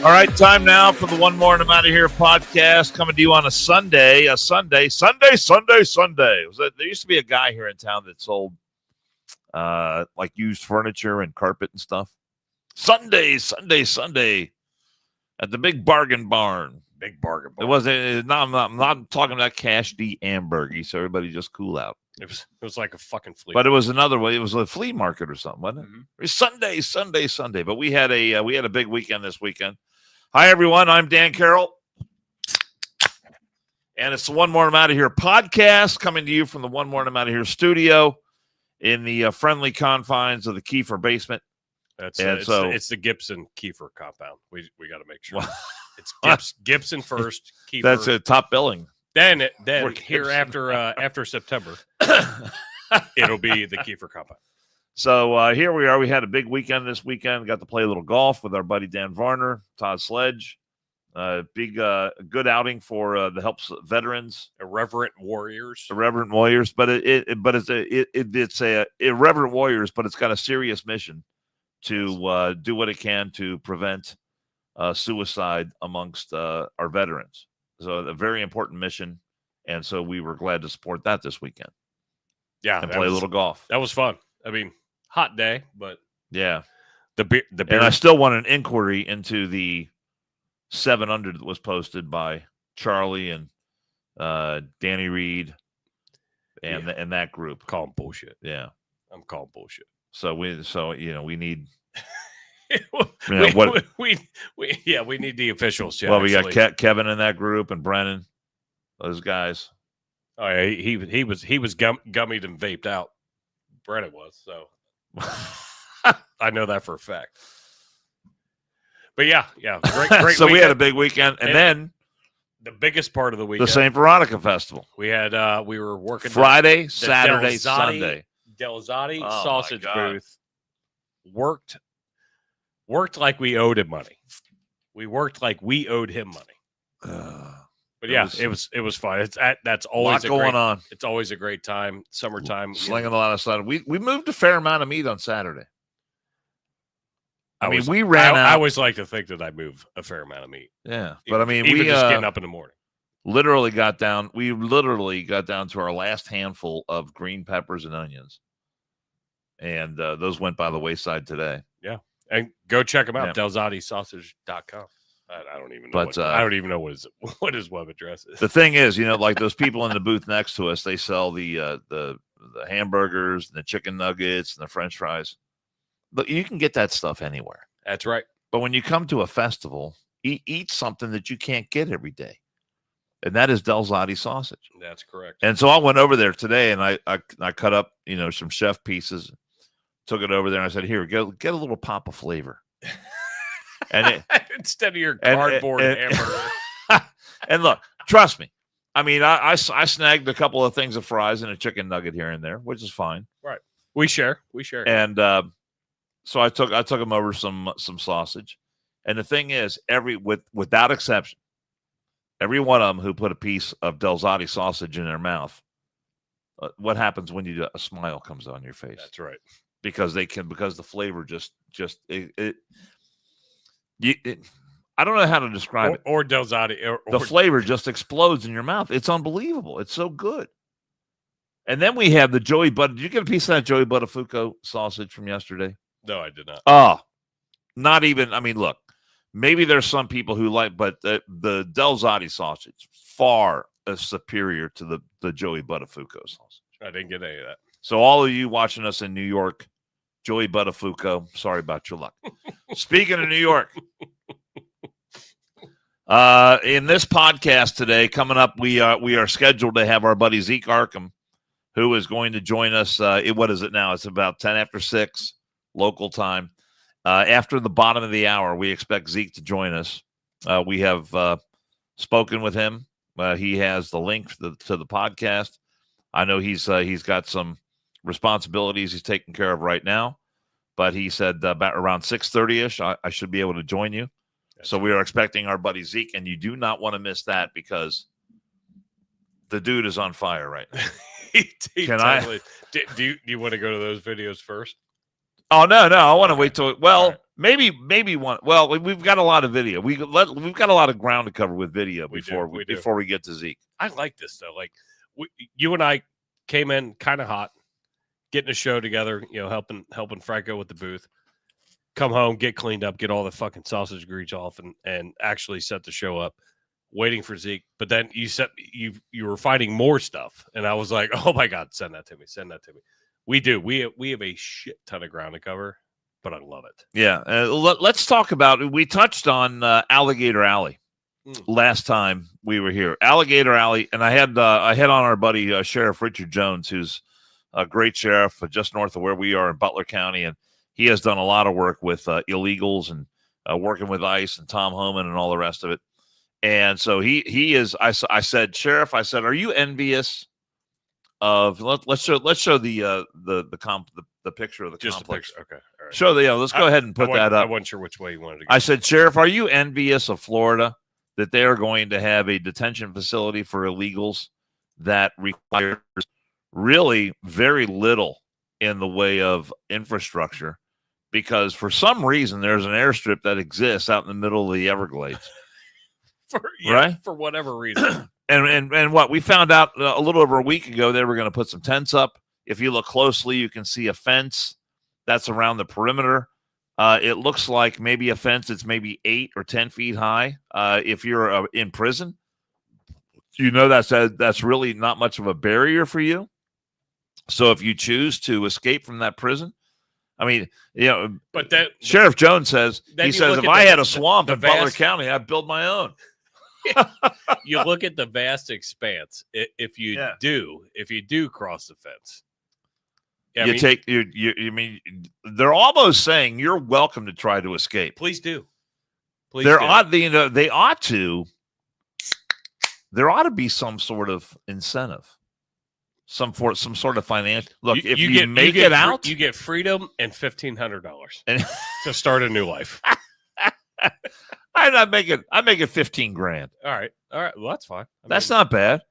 All right, time now for the One More and I'm Out of Here podcast, coming to you on a Sunday. Sunday. There used to be a guy here in town that sold like used furniture and carpet and stuff. Sunday at the Big Bargain Barn. Big Bargain Barn. It wasn't. I'm not talking about Cash D. Ambergy, so everybody just cool out. It was like a fucking flea. But it was another way. It was a flea market or something, wasn't it? Mm-hmm. It was Sunday. But we had a big weekend this weekend. Hi everyone, I'm Dan Carroll, and it's the One More and I'm Out of Here podcast, coming to you from the One More and I'm Out of Here studio in the friendly confines of the Kiefer basement. It's the Gibson Kiefer compound. We got to make sure it's Gibson first. Kiefer. That's a top billing. Then here after September, it'll be the Kiefer compound. So here we are. We had a big weekend this weekend. Got to play a little golf with our buddy Dan Varner, Todd Sledge. Good outing for the helps veterans, irreverent warriors. But it's a irreverent warriors. But it's got a serious mission to do what it can to prevent suicide amongst our veterans. So a very important mission, and so we were glad to support that this weekend. Yeah, and play a little golf. That was fun. I mean, hot day, but yeah, the beer. And I still want an inquiry into the 7 under that was posted by Charlie and Danny Reed and that group. Call them bullshit. Yeah, I'm calling bullshit. So we need. We need the officials. Well, we got Kevin in that group and Brennan, those guys. Oh yeah, he was gummied and vaped out. Brennan was, so I know that for a fact. But yeah, great. So we had a big weekend, and then the biggest part of the weekend, the St. Veronica Festival. We had we were working Friday, Saturday, Sunday. Delzati sausage booth worked like we owed him money. We worked like we owed him money. But yeah, it was fun. That's always a lot going on. It's always a great time. Summertime, slinging a lot of stuff. We moved a fair amount of meat on Saturday. We ran out. I always like to think that I move a fair amount of meat. Yeah, but even just getting up in the morning. We literally got down to our last handful of green peppers and onions, and those went by the wayside today. Yeah, and go check them out. DelzatiSausage.com. I don't even know. I don't even know what his web address is. The thing is, like those people in the booth next to us, they sell the hamburgers, and the chicken nuggets, and the French fries. But you can get that stuff anywhere. That's right. But when you come to a festival, eat something that you can't get every day, and that is Delzati sausage. That's correct. And so I went over there today, and I cut up some chef pieces, took it over there, and I said, "Here, get a little pop of flavor." And instead of your cardboard hamburger. And look, trust me. I snagged a couple of things of fries and a chicken nugget here and there, which is fine. Right. We share. And so I took them over some sausage. And the thing is, without exception, every one of them who put a piece of Delzati sausage in their mouth, what happens when you do a smile comes on your face? That's right. Because the flavor just I don't know how to describe it. Or Delzati. The flavor just explodes in your mouth. It's unbelievable. It's so good. And then we have the Joey Butter. Did you get a piece of that Joey Buttafuoco sausage from yesterday? No, I did not. Oh, not even. Look, maybe there's some people who like, but the Delzati sausage far superior to the Joey Buttafuoco sausage. I didn't get any of that. So all of you watching us in New York, Joey Buttafuoco, sorry about your luck. Speaking of New York, in this podcast today, coming up, we are scheduled to have our buddy Zeke Arkham, who is going to join us. What is it now? It's about 10 after 6 local time. After the bottom of the hour, we expect Zeke to join us. We have spoken with him. He has the link to the podcast. I know he's got some responsibilities he's taking care of right now, but he said about around 6:30ish, I should be able to join you. So we are expecting our buddy Zeke, and you do not want to miss that because the dude is on fire right now. Do you want to go to those videos first? Oh, no. I want to wait till... Well, maybe one. Well, we've got a lot of video. We've got a lot of ground to cover with video before we get to Zeke. I like this though. Like you and I came in kind of hot, getting a show together. Helping Franco with the booth. Come home, get cleaned up, get all the fucking sausage grease off, and actually set the show up. Waiting for Zeke, but then you were finding more stuff, and I was like, oh my god, send that to me. We have a shit ton of ground to cover, but I love it. Yeah, let's talk about it. We touched on Alligator Alley last time we were here. Alligator Alley, and I had on our buddy Sheriff Richard Jones, who's a great sheriff just north of where we are in Butler County, and he has done a lot of work with illegals and working with ICE and Tom Homan and all the rest of it. And so he is. I said, Sheriff, are you envious of? Let's show the picture of the just complex. The picture. Okay, all right. Show let's go ahead and put that up. I wasn't sure which way you wanted to go. I said, Sheriff, are you envious of Florida that they are going to have a detention facility for illegals that requires really very little in the way of infrastructure? Because for some reason there's an airstrip that exists out in the middle of the Everglades. Right? For whatever reason. and what we found out a little over a week ago, they were going to put some tents up. If you look closely, you can see a fence that's around the perimeter. It looks like maybe a fence that's maybe 8 or 10 feet high. If you're in prison, that's really not much of a barrier for you. So if you choose to escape from that prison, I mean, but that Sheriff Jones says, if I had a swamp in Butler County, I'd build my own. You look at the vast expanse. If you do cross the fence, they're almost saying you're welcome to try to escape. Please do. There ought to be some sort of incentive. Some sort of financial look. If you make it out, you get freedom and $1,500 to start a new life. I'm making $15,000. All right. Well, that's fine. That's not bad.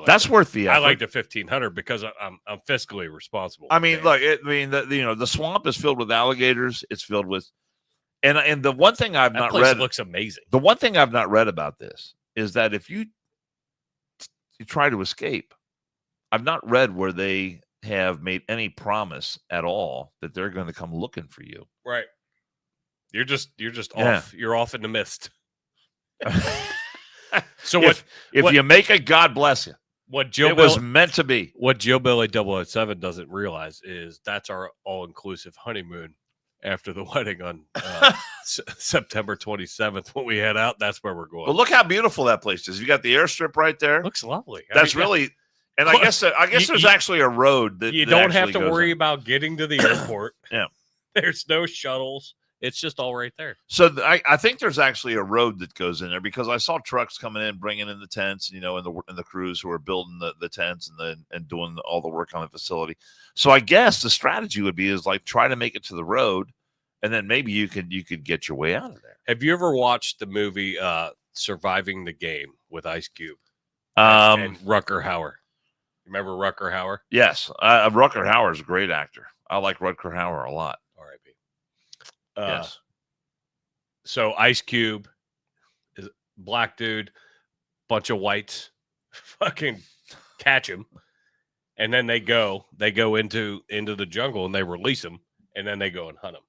That's worth the effort. I like the $1,500 because I'm fiscally responsible. I mean, look. The swamp is filled with alligators. It's filled with, and the one thing I've not read looks amazing. The one thing I've not read about this is that if you try to escape, I've not read where they have made any promise at all that they're going to come looking for you. Right. You're just off. You're off in the mist. So if you make it, God bless you. Was meant to be. What Joe Billy 007 doesn't realize is that's our all-inclusive honeymoon after the wedding on September 27th. When we head out, that's where we're going. Well, look how beautiful that place is. You got the airstrip right there. Looks lovely. Really. And I guess there's actually a road that you don't have to worry about getting to the airport. Yeah. There's no shuttles. It's just all right there. So I think there's actually a road that goes in there because I saw trucks coming in, bringing in the tents, and the crews who are building the tents and doing all the work on the facility. So I guess the strategy would be try to make it to the road, and then maybe you could get your way out of there. Have you ever watched the movie Surviving the Game with Ice Cube and Rutger Hauer? Remember Rutger Hauer? Yes, Rutger Hauer is a great actor. I like Rutger Hauer a lot. R.I.P. Yes. So Ice Cube is a black dude, bunch of whites, fucking catch him, and then they go into the jungle and they release him, and then they go and hunt him.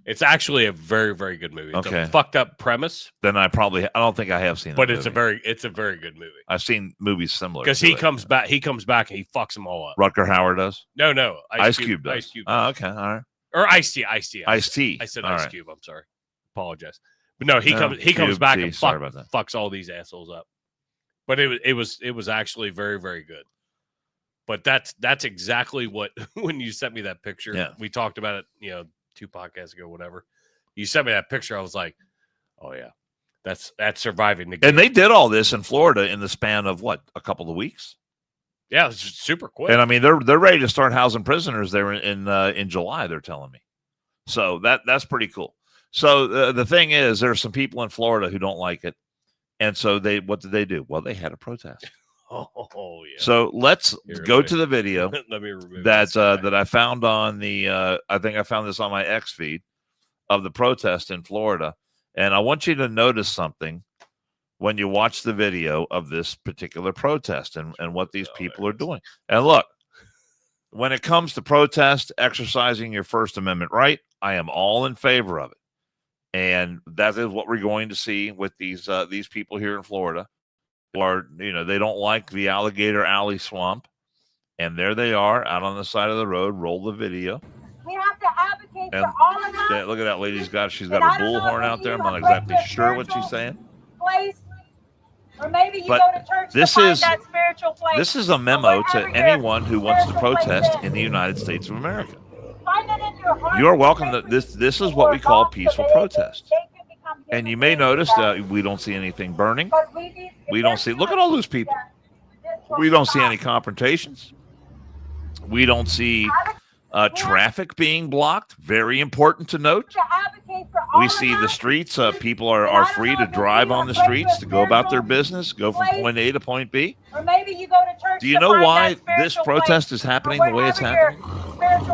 It's actually a very, very good movie. It's a fucked up premise. Then I don't think I have seen it. But it's a very good movie. I've seen movies similar. Because he comes back and he fucks them all up. Rutger Hauer does? No. Ice Cube does. Ice Cube does. Oh, okay. All right. Or Ice-T. Ice-T. I said Ice Cube. I'm sorry. Apologize. But no, he comes back and fucks all these assholes up. But it was actually very, very good. But that's exactly what, when you sent me that picture, we talked about it, 2 podcasts ago, whatever. You sent me that picture. I was like, oh yeah, that's surviving the game. And they did all this in Florida in the span of a couple of weeks. Yeah, it's super quick. And I mean, they're ready to start housing prisoners there in July. They're telling me, so that's pretty cool. So the thing is, there are some people in Florida who don't like it, and so what did they do? Well, they had a protest. Oh yeah. So let's go to the video Let me remove that I found on the. I think I found this on my X feed. of the protest in Florida. And I want you to notice something when you watch the video of this particular protest and what these people are doing. And look, when it comes to protest, exercising your First Amendment right, I am all in favor of it. And that is what we're going to see with these people here in Florida who are, they don't like the Alligator Alley swamp. And there they are out on the side of the road. Roll the video. We have to advocate for all of us. Look at that lady's she's got her bullhorn out there. I'm not exactly sure what she's saying. Place, or maybe you go to church to find that spiritual place. This is a memo to anyone who wants to protest in the United States of America. Find it in your heart. You are welcome to this. This is what we call peaceful protest. And you may notice that we don't see anything burning. We don't see. Look at all those people. We don't see any confrontations. We don't see traffic being blocked. Very important to note. We see the streets. People are free to drive on the streets, to go about their business, go from point A to point B. Or maybe you go to church. Do you know why this protest is happening the way it's happening?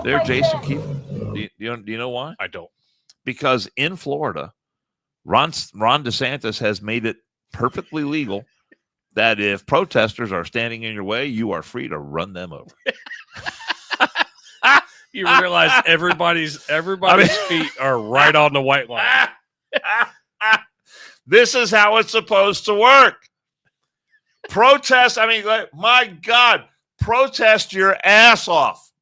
There, Jason Keefe. Do you know why? I don't. Because in Florida, Ron DeSantis has made it perfectly legal that if protesters are standing in your way, you are free to run them over. You realize everybody's feet are right on the white line. This is how it's supposed to work. Protest. My God, protest your ass off.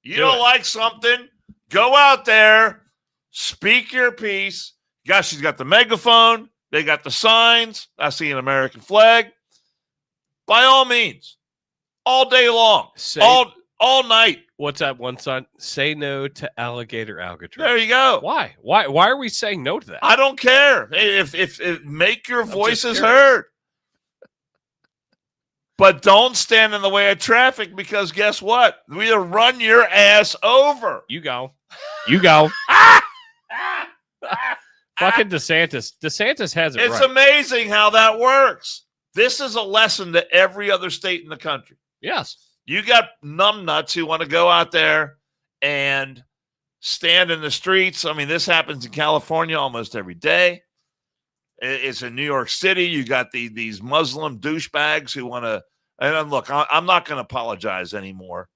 You don't like something, go out there, speak your piece. Gosh, she's got the megaphone. They got the signs. I see an American flag. By all means, all day long, all night. What's that one sign? Say no to alligator Alcatraz. There you go. Why? Why are we saying no to that? I don't care. If make your voices heard. But don't stand in the way of traffic because guess what? We'll run your ass over. You go. Fucking DeSantis. DeSantis has it right. It's amazing how that works. This is a lesson to every other state in the country. Yes. You got numbnuts who want to go out there and stand in the streets. This happens in California almost every day. It's in New York City. You got these Muslim douchebags who want to. And look, I'm not going to apologize anymore.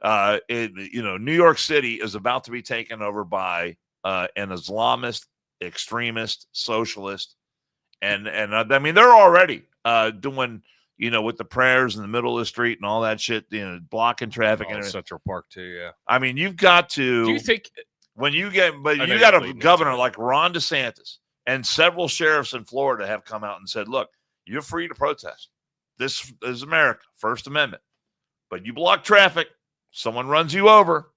New York City is about to be taken over by an Islamist, extremist, socialist, and they're already doing. With the prayers in the middle of the street and all that shit, blocking traffic and Central Park too. Yeah. You've got to. Do you think when you got a governor like Ron DeSantis and several sheriffs in Florida have come out and said, "Look, you're free to protest. This is America, First Amendment. But you block traffic, someone runs you over.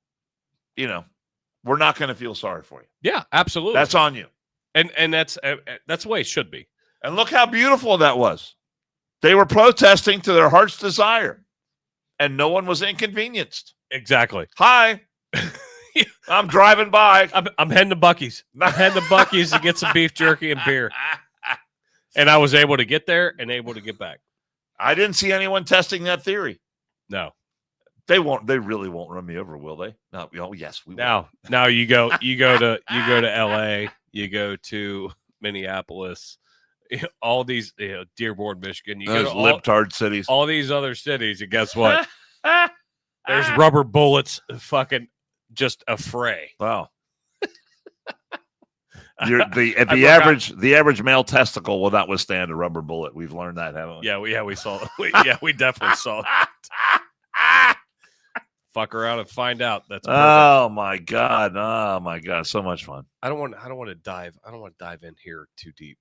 We're not going to feel sorry for you. Yeah, absolutely. That's on you. And that's the way it should be. And look how beautiful that was. They were protesting to their heart's desire, and no one was inconvenienced. Exactly. Hi, I'm driving by. I'm heading to Buc-ee's. I'm heading to Buc-ee's to get some beef jerky and beer. And I was able to get there and able to get back. I didn't see anyone testing that theory. No, they won't. They really won't run me over, will they? No. Oh, yes, we will. Now you go to LA. You go to Minneapolis. All these, Dearborn, Michigan. You those go to libtard cities. All these other cities, and guess what? There's rubber bullets, fucking just a fray. Wow. The average male testicle will not withstand a rubber bullet. We've learned that, haven't we? Yeah, we saw. We definitely saw that. Fuck around and find out. That's perfect. Oh my god, so much fun. I don't want to dive in here too deep.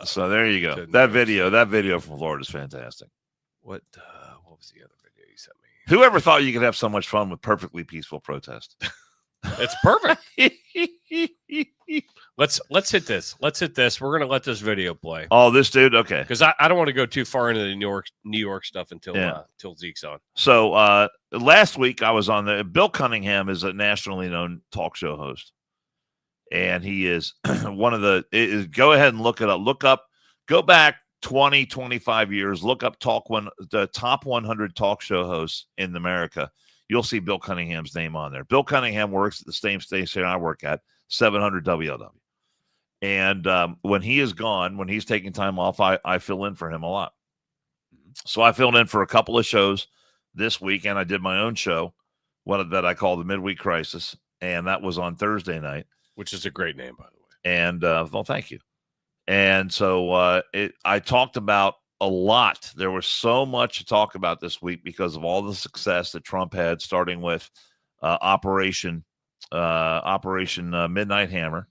So there you go. That video from Florida is fantastic. What was the other video you sent me? Whoever thought you could have so much fun with perfectly peaceful protest? It's perfect. Let's hit this. We're gonna let this video play. Oh, this dude. Okay. Because I don't want to go too far into the New York stuff until Zeke's on. So last week I was on Bill Cunningham is a nationally known talk show host. And he is one of go ahead and look it up. Go back 20, 25 years. Look up the top 100 talk show hosts in America. You'll see Bill Cunningham's name on there. Bill Cunningham works at the same station I work at, 700 WLW. And when he is gone, when he's taking time off, I fill in for him a lot. So I filled in for a couple of shows this week, and I did my own show, one that I call the Midweek Crisis, and that was on Thursday night. Which is a great name, by the way. And, well, thank you. And so I talked about a lot. There was so much to talk about this week because of all the success that Trump had, starting with Operation Midnight Hammer.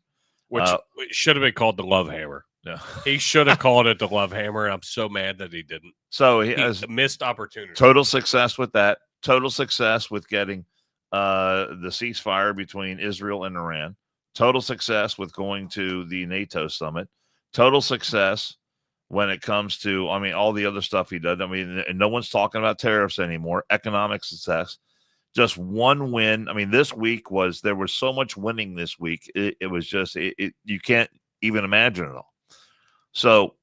Which should have been called the Love Hammer. Yeah. He should have called it the Love Hammer. I'm so mad that he didn't. So he has missed opportunity. Total success with that. Total success with getting the ceasefire between Israel and Iran. Total success with going to the NATO summit. Total success when it comes to, I mean, all the other stuff he does. I mean, no one's talking about tariffs anymore. Economic success. Just one win. I mean, this week there was so much winning this week. It was just, you can't even imagine it all. So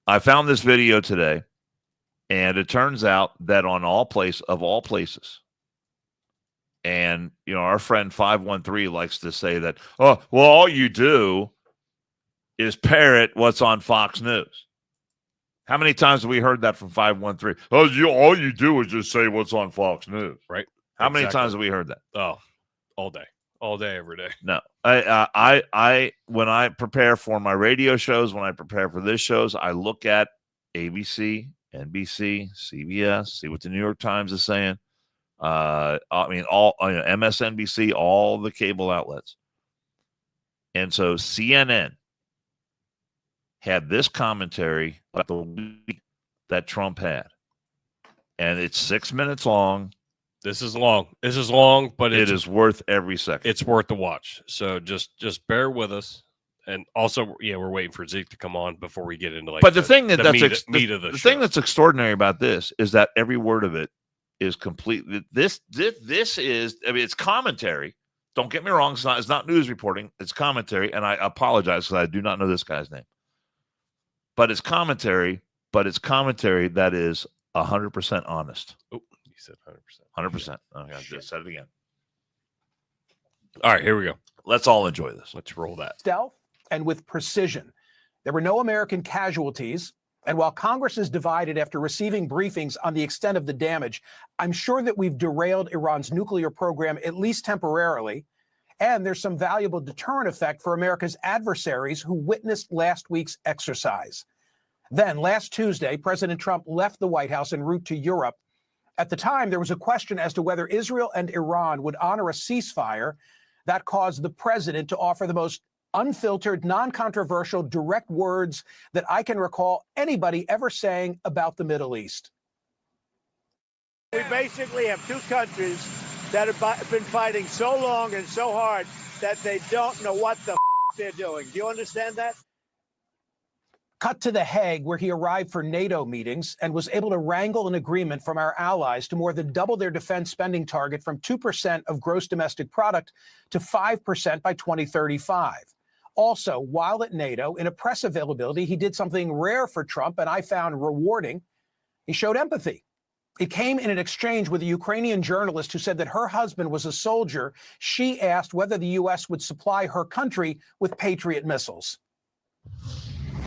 I found this video today, and it turns out that of all places, and, you know, our friend 513 likes to say that, oh, well, all you do is parrot what's on Fox News. How many times have we heard that from 513? Oh, all you do is just say what's on Fox News. Right. How many times have we heard that? Oh, all day, every day. No, I when I prepare for my radio shows, when I prepare for this shows, I look at ABC, NBC, CBS, see what the New York Times is saying. I mean, all MSNBC, all the cable outlets. And so CNN had this commentary about the week that Trump had. And it's 6 minutes long. This is long, but it is worth every second. It's worth the watch. So just bear with us. And also, we're waiting for Zeke to come on before we get into But the thing that's the thing that's extraordinary about this is that every word of it is complete. This is, I mean, it's commentary. Don't get me wrong. It's not news reporting. It's commentary. And I apologize because I do not know this guy's name. But it's commentary. But it's commentary that is 100% honest. Oh, you said 100%. 100%. Okay, I just said it again. All right, here we go. Let's all enjoy this. Let's roll that. Stealth and with precision. There were no American casualties. And while Congress is divided after receiving briefings on the extent of the damage, I'm sure that we've derailed Iran's nuclear program, at least temporarily. And there's some valuable deterrent effect for America's adversaries who witnessed last week's exercise. Then, last Tuesday, President Trump left the White House en route to Europe. At the time, there was a question as to whether Israel and Iran would honor a ceasefire. That caused the president to offer the most unfiltered, non-controversial, direct words that I can recall anybody ever saying about the Middle East. We basically have two countries that have been fighting so long and so hard that they don't know what the they're doing. Do you understand that? Cut to The Hague, where he arrived for NATO meetings and was able to wrangle an agreement from our allies to more than double their defense spending target from 2% of gross domestic product to 5% by 2035. Also, while at NATO, in a press availability, he did something rare for Trump and I found rewarding. He showed empathy. It came in an exchange with a Ukrainian journalist who said that her husband was a soldier. She asked whether the U.S. would supply her country with Patriot missiles.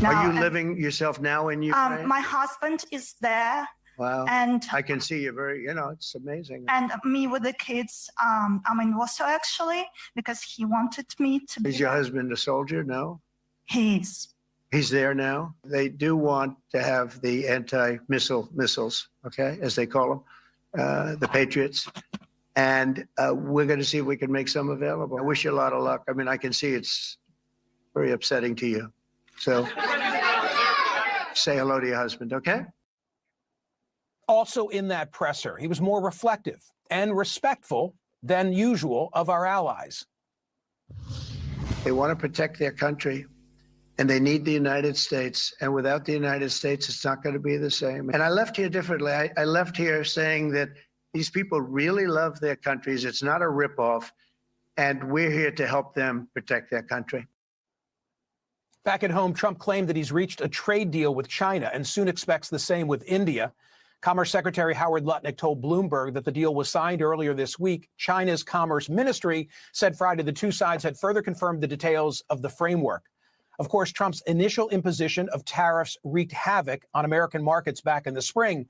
Are you living yourself now in Ukraine? My husband is there. Wow. And I can see you very, it's amazing. And me with the kids, I'm in Warsaw actually, because he wanted me to be. Is your husband a soldier? No? He's there now. They do want to have the missiles, okay, as they call them, the Patriots. And we're going to see if we can make some available. I wish you a lot of luck. I mean, I can see it's very upsetting to you. So say hello to your husband, okay? Also in that presser, he was more reflective and respectful than usual of our allies. They want to protect their country, and they need the United States. And without the United States, it's not going to be the same. And I left here differently. I left here saying that these people really love their countries. It's not a ripoff, and we're here to help them protect their country. Back at home, Trump claimed that he's reached a trade deal with China and soon expects the same with India. Commerce Secretary Howard Lutnick told Bloomberg that the deal was signed earlier this week. China's Commerce Ministry said Friday the two sides had further confirmed the details of the framework. Of course, Trump's initial imposition of tariffs wreaked havoc on American markets back in the spring.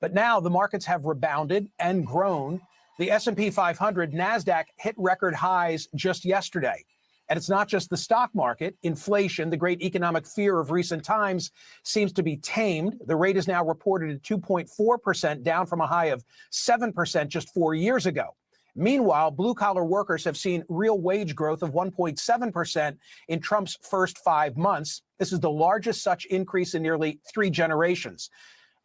But now the markets have rebounded and grown. The S&P 500, NASDAQ hit record highs just yesterday. And it's not just the stock market. Inflation, the great economic fear of recent times, seems to be tamed. The rate is now reported at 2.4%, down from a high of 7% just 4 years ago. Meanwhile, blue-collar workers have seen real wage growth of 1.7% in Trump's first 5 months. This is the largest such increase in nearly 3 generations.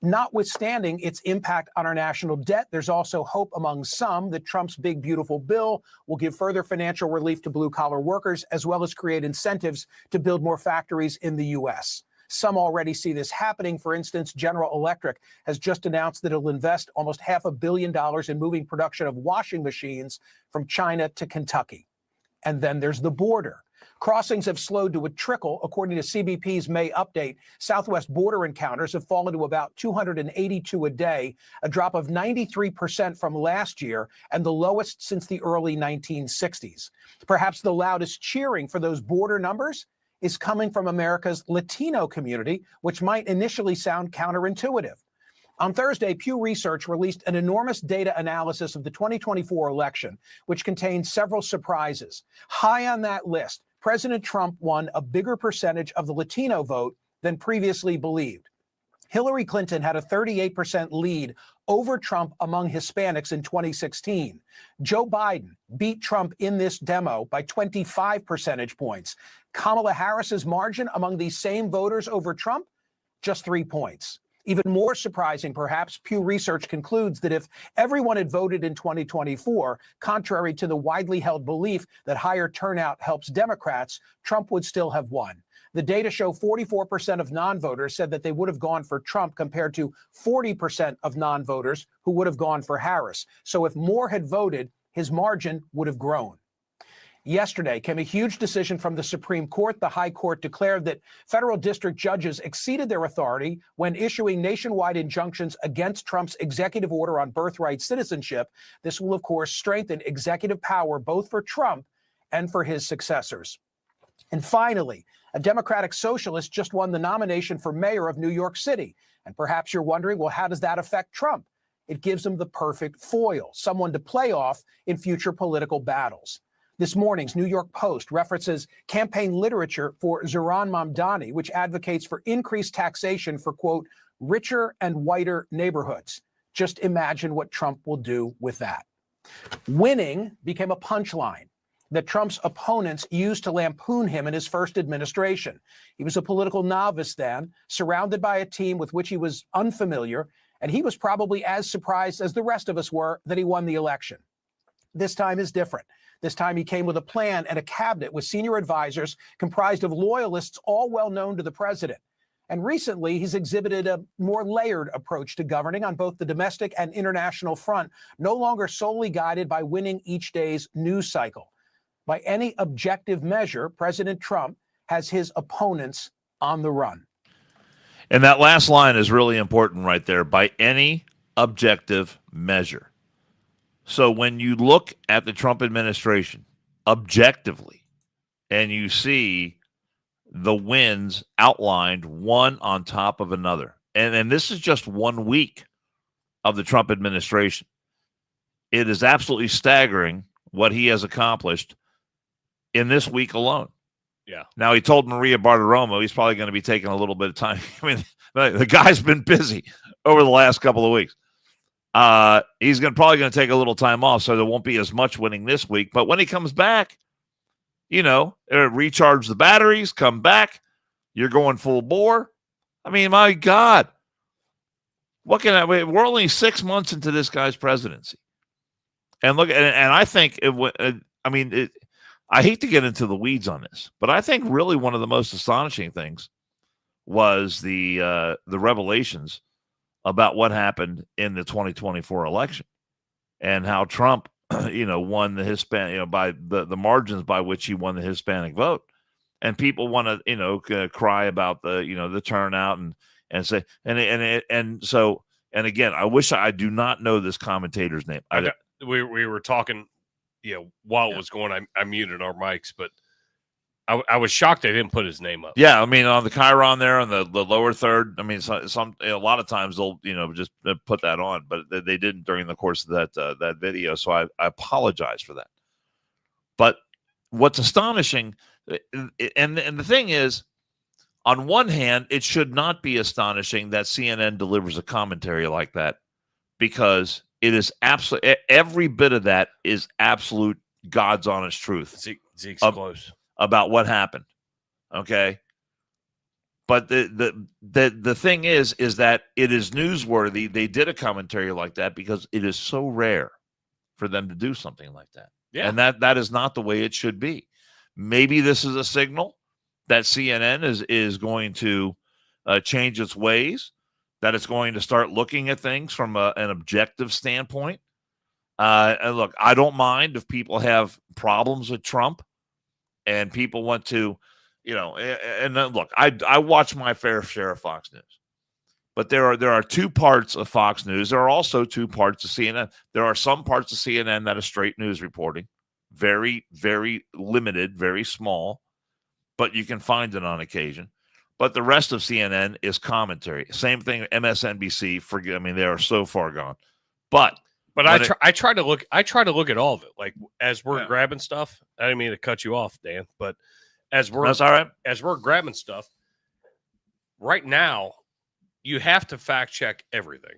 Notwithstanding its impact on our national debt, there's also hope among some that Trump's big, beautiful bill will give further financial relief to blue-collar workers, as well as create incentives to build more factories in the U.S. Some already see this happening. For instance, General Electric has just announced that it'll invest almost $500 million in moving production of washing machines from China to Kentucky. And then there's the border. Crossings have slowed to a trickle. According to CBP's May update, Southwest border encounters have fallen to about 282 a day, a drop of 93% from last year and the lowest since the early 1960s. Perhaps the loudest cheering for those border numbers is coming from America's Latino community, which might initially sound counterintuitive. On Thursday, Pew Research released an enormous data analysis of the 2024 election, which contained several surprises. High on that list, President Trump won a bigger percentage of the Latino vote than previously believed. Hillary Clinton had a 38% lead over Trump among Hispanics in 2016. Joe Biden beat Trump in this demo by 25 percentage points. Kamala Harris's margin among these same voters over Trump, just 3 points. Even more surprising, perhaps, Pew Research concludes that if everyone had voted in 2024, contrary to the widely held belief that higher turnout helps Democrats, Trump would still have won. The data show 44% of non-voters said that they would have gone for Trump compared to 40% of non-voters who would have gone for Harris. So if more had voted, his margin would have grown. Yesterday came a huge decision from the Supreme Court. The High Court declared that federal district judges exceeded their authority when issuing nationwide injunctions against Trump's executive order on birthright citizenship. This will, of course, strengthen executive power both for Trump and for his successors. And finally, a Democratic socialist just won the nomination for mayor of New York City. And perhaps you're wondering, well, how does that affect Trump? It gives him the perfect foil, someone to play off in future political battles. This morning's New York Post references campaign literature for Zohran Mamdani, which advocates for increased taxation for, quote, richer and whiter neighborhoods. Just imagine what Trump will do with that. Winning became a punchline that Trump's opponents used to lampoon him in his first administration. He was a political novice then, surrounded by a team with which he was unfamiliar, and he was probably as surprised as the rest of us were that he won the election. This time is different. This time he came with a plan and a cabinet with senior advisors comprised of loyalists, all well known to the president. And recently, he's exhibited a more layered approach to governing on both the domestic and international front, no longer solely guided by winning each day's news cycle. By any objective measure, President Trump has his opponents on the run. And that last line is really important right there, by any objective measure. So when you look at the Trump administration objectively and you see the wins outlined one on top of another, and this is just 1 week of the Trump administration, it is absolutely staggering what he has accomplished in this week alone. Yeah. Now, he told Maria Bartiromo he's probably going to be taking a little bit of time. I mean, the guy's been busy over the last couple of weeks. He's probably going to take a little time off, so there won't be as much winning this week. But when he comes back, recharge the batteries, come back, you're going full bore. I mean, my God. We're only 6 months into this guy's presidency. And look, and I think, I hate to get into the weeds on this, but I think really one of the most astonishing things was the revelations about what happened in the 2024 election and how Trump, won the Hispanic, by the margins by which he won the Hispanic vote. And people want to, cry about the turnout and say, and so And again, I wish I do not know this commentator's name. We were talking, while it was going, I muted our mics, but I was shocked they didn't put his name up. Yeah, I mean, on the chyron there on the lower third, I mean, a lot of times they'll just put that on, but they didn't during the course of that video. So I apologize for that. But what's astonishing, and the thing is, on one hand, it should not be astonishing that CNN delivers a commentary like that, because it is absolutely, every bit of that is absolute God's honest truth. Zeke's close about what happened. Okay. But the thing is that it is newsworthy. They did a commentary like that because it is so rare for them to do something like that. Yeah. And that is not the way it should be. Maybe this is a signal that CNN is going to change its ways, that it's going to start looking at things from an objective standpoint. And look, I don't mind if people have problems with Trump and people want to, and look, I watch my fair share of Fox News, but there are two parts of Fox News. There are also two parts of CNN. There are some parts of CNN that are straight news reporting, very, very limited, very small, but you can find it on occasion. But the rest of CNN is commentary. Same thing, MSNBC. They are so far gone. But I try to look at all of it. Like, as we're grabbing stuff, I didn't mean to cut you off, Dan, but that's all right. As we're grabbing stuff right now, you have to fact check everything.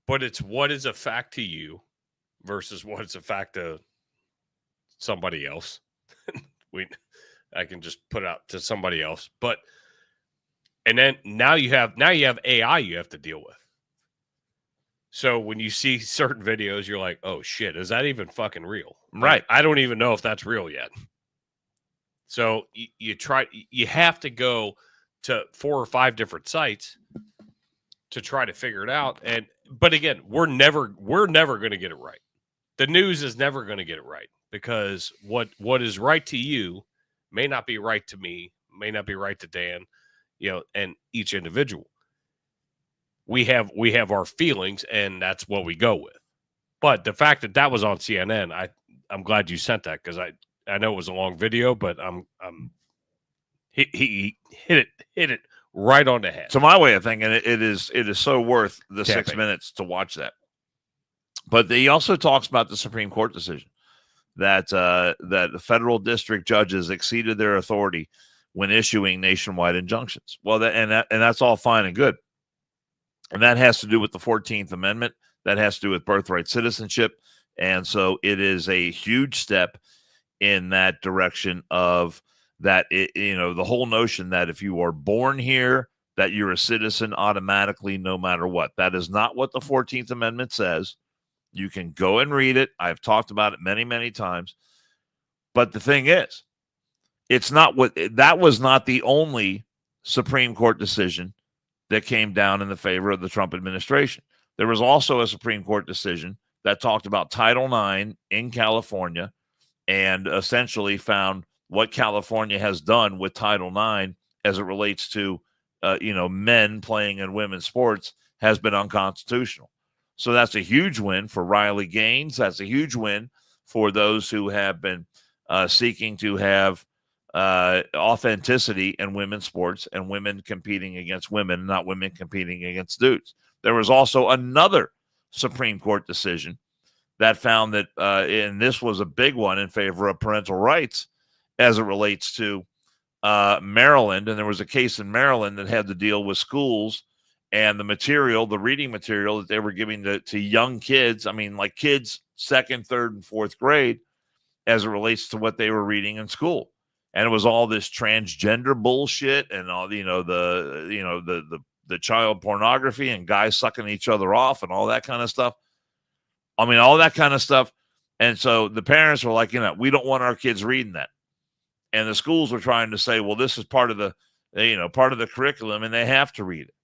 But it's what is a fact to you versus what is a fact to somebody else. I can just put out to somebody else. And then now you have AI you have to deal with. So when you see certain videos, you're like, oh shit, is that even fucking real? Right. I don't even know if that's real yet. So you have to go to 4 or 5 different sites to try to figure it out. But again, we're never going to get it right. The news is never going to get it right, because what is right to you may not be right to me, may not be right to Dan, and each individual. We have our feelings, and that's what we go with. But the fact that was on CNN, I'm glad you sent that, because I know it was a long video, but he hit it right on the head. To my way of thinking, it is so worth the 6 minutes to watch that. But he also talks about the Supreme Court decision that the federal district judges exceeded their authority when issuing nationwide injunctions. Well, that's all fine and good. And that has to do with the 14th Amendment. That has to do with birthright citizenship. And so it is a huge step in that direction of that, the whole notion that if you are born here, that you're a citizen automatically, no matter what. That is not what the 14th Amendment says. You can go and read it. I've talked about it many, many times. But the thing is, that was not the only Supreme Court decision that came down in the favor of the Trump administration. There was also a Supreme Court decision that talked about Title IX in California and essentially found what California has done with Title IX as it relates to, men playing in women's sports has been unconstitutional. So that's a huge win for Riley Gaines. That's a huge win for those who have been seeking to have authenticity in women's sports and women competing against women, not women competing against dudes. There was also another Supreme Court decision that found that, and this was a big one in favor of parental rights as it relates to Maryland. And there was a case in Maryland that had to deal with schools and the reading material that they were giving to young kids. Like kids 2nd, 3rd, and 4th grade, as it relates to what they were reading in school. And it was all this transgender bullshit and all, the child pornography and guys sucking each other off and all that kind of stuff. All that kind of stuff. And so the parents were like, we don't want our kids reading that. And the schools were trying to say, well, this is part of the curriculum and they have to read it.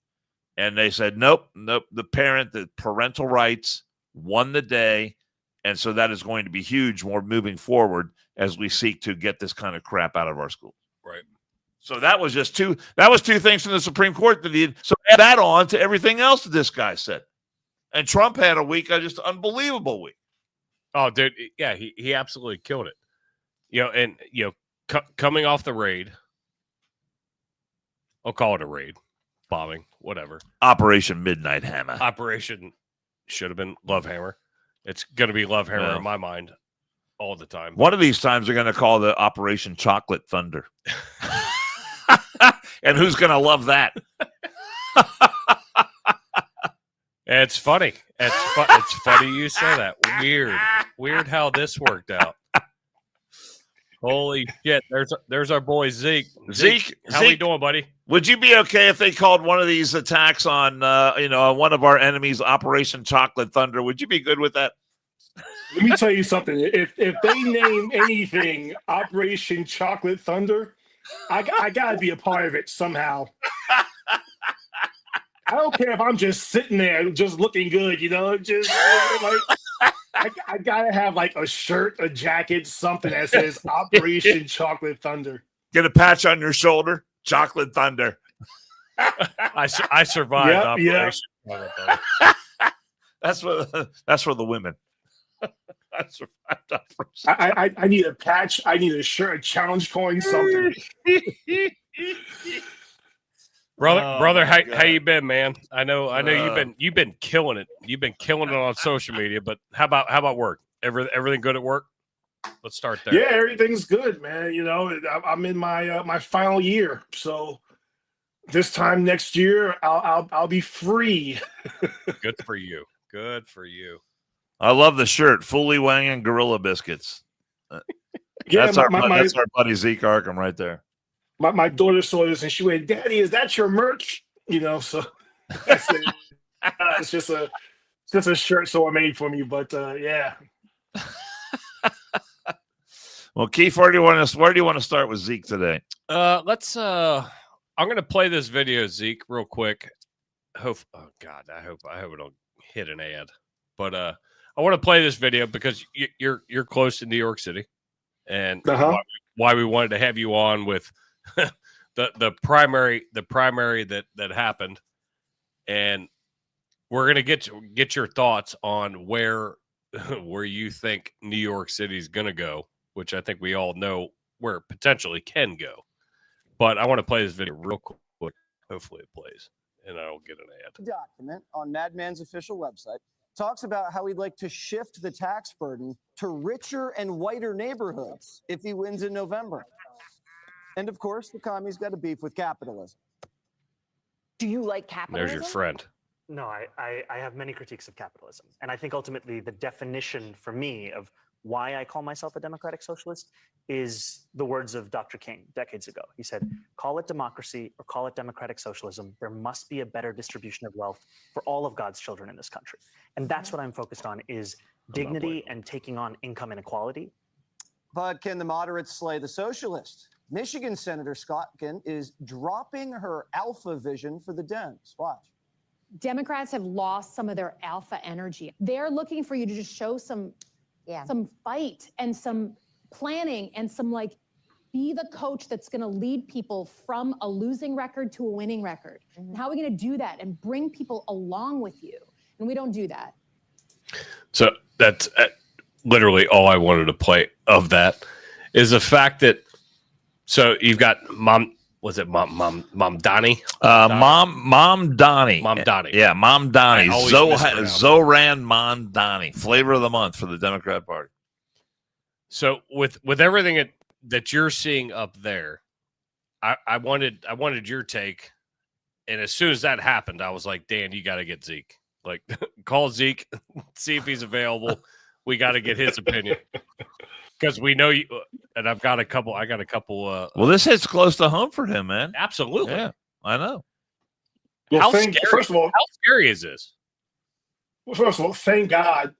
And they said, nope. The parental rights won the day. And so that is going to be huge more moving forward as we seek to get this kind of crap out of our schools. Right. So that was just two things from the Supreme Court that he did. So add that on to everything else that this guy said. And Trump had a week, just unbelievable week. Oh, dude, yeah, he absolutely killed it. And coming off the raid, I'll call it a raid, bombing, whatever. Operation Midnight Hammer. Operation should have been Love Hammer. It's going to be Love Hammer in my mind all the time. One of these times they're going to call the Operation Chocolate Thunder. And who's going to love that? It's funny. It's funny you say that. Weird how this worked out. Holy shit! There's our boy Zeke. Zeke, how we doing, buddy? Would you be okay if they called one of these attacks on one of our enemies Operation Chocolate Thunder? Would you be good with that? Let me tell you something. If they name anything Operation Chocolate Thunder, I gotta be a part of it somehow. I don't care if I'm just sitting there, just looking good, just like I gotta have like a shirt, a jacket, something that says Operation Chocolate Thunder. Get a patch on your shoulder, Chocolate Thunder. I survived Operation Chocolate Thunder. That's for the women. I survived Operation. I need a patch. I need a shirt, a challenge coin, something. Brother, how you been, man? I know you've been killing it. You've been killing it on social media, but how about work? Everything good at work? Let's start there. Yeah, everything's good, man. I'm in my final year, so this time next year I'll be free. Good for you. Good for you. I love the shirt, Fully Wang and Gorilla Biscuits. That's our buddy Zeke Arkham right there. My daughter saw this and she went, "Daddy, is that your merch?" So I said, it's just a shirt so I made for me. But yeah. Well, Keith, where do you want to start with Zeke today? Let's. I'm gonna play this video, Zeke, real quick. I hope I don't hit an ad. But I want to play this video because you're close to New York City, and why we wanted to have you on with the primary that happened, and we're gonna get your thoughts on where you think New York City is gonna go, which I think we all know where it potentially can go. But I want to play this video real quick. Hopefully it plays, and I don't get an ad. Document on Madman's official website talks about how he'd like to shift the tax burden to richer and whiter neighborhoods if he wins in November. And of course, the commie's got a beef with capitalism. Do you like capitalism? There's your friend. No, I have many critiques of capitalism. And I think ultimately the definition for me of why I call myself a democratic socialist is the words of Dr. King decades ago. He said, call it democracy or call it democratic socialism. There must be a better distribution of wealth for all of God's children in this country. And that's what I'm focused on is dignity and taking on income inequality. But can the moderates slay the socialists? Michigan Senator Scotkin is dropping her alpha vision for the Dems. Watch. Democrats have lost some of their alpha energy. They're looking for you to just show some fight and some planning and some be the coach that's going to lead people from a losing record to a winning record. Mm-hmm. And how are we going to do that and bring people along with you? And we don't do that. So that's literally all I wanted to play of that is the fact that, so you've got Mamdani? Mamdani. Yeah, Mamdani. Zohran Mamdani. Flavor of the month for the Democrat Party. So with everything that you're seeing up there, I wanted your take. And as soon as that happened, I was like, Dan, you got to get Zeke. Call Zeke, see if he's available. We got to get his opinion. Because we know you, and I got a couple. Well, this hits close to home for him, man. Absolutely. Yeah, I know. Well, first of all, how scary is this? Well, first of all, thank God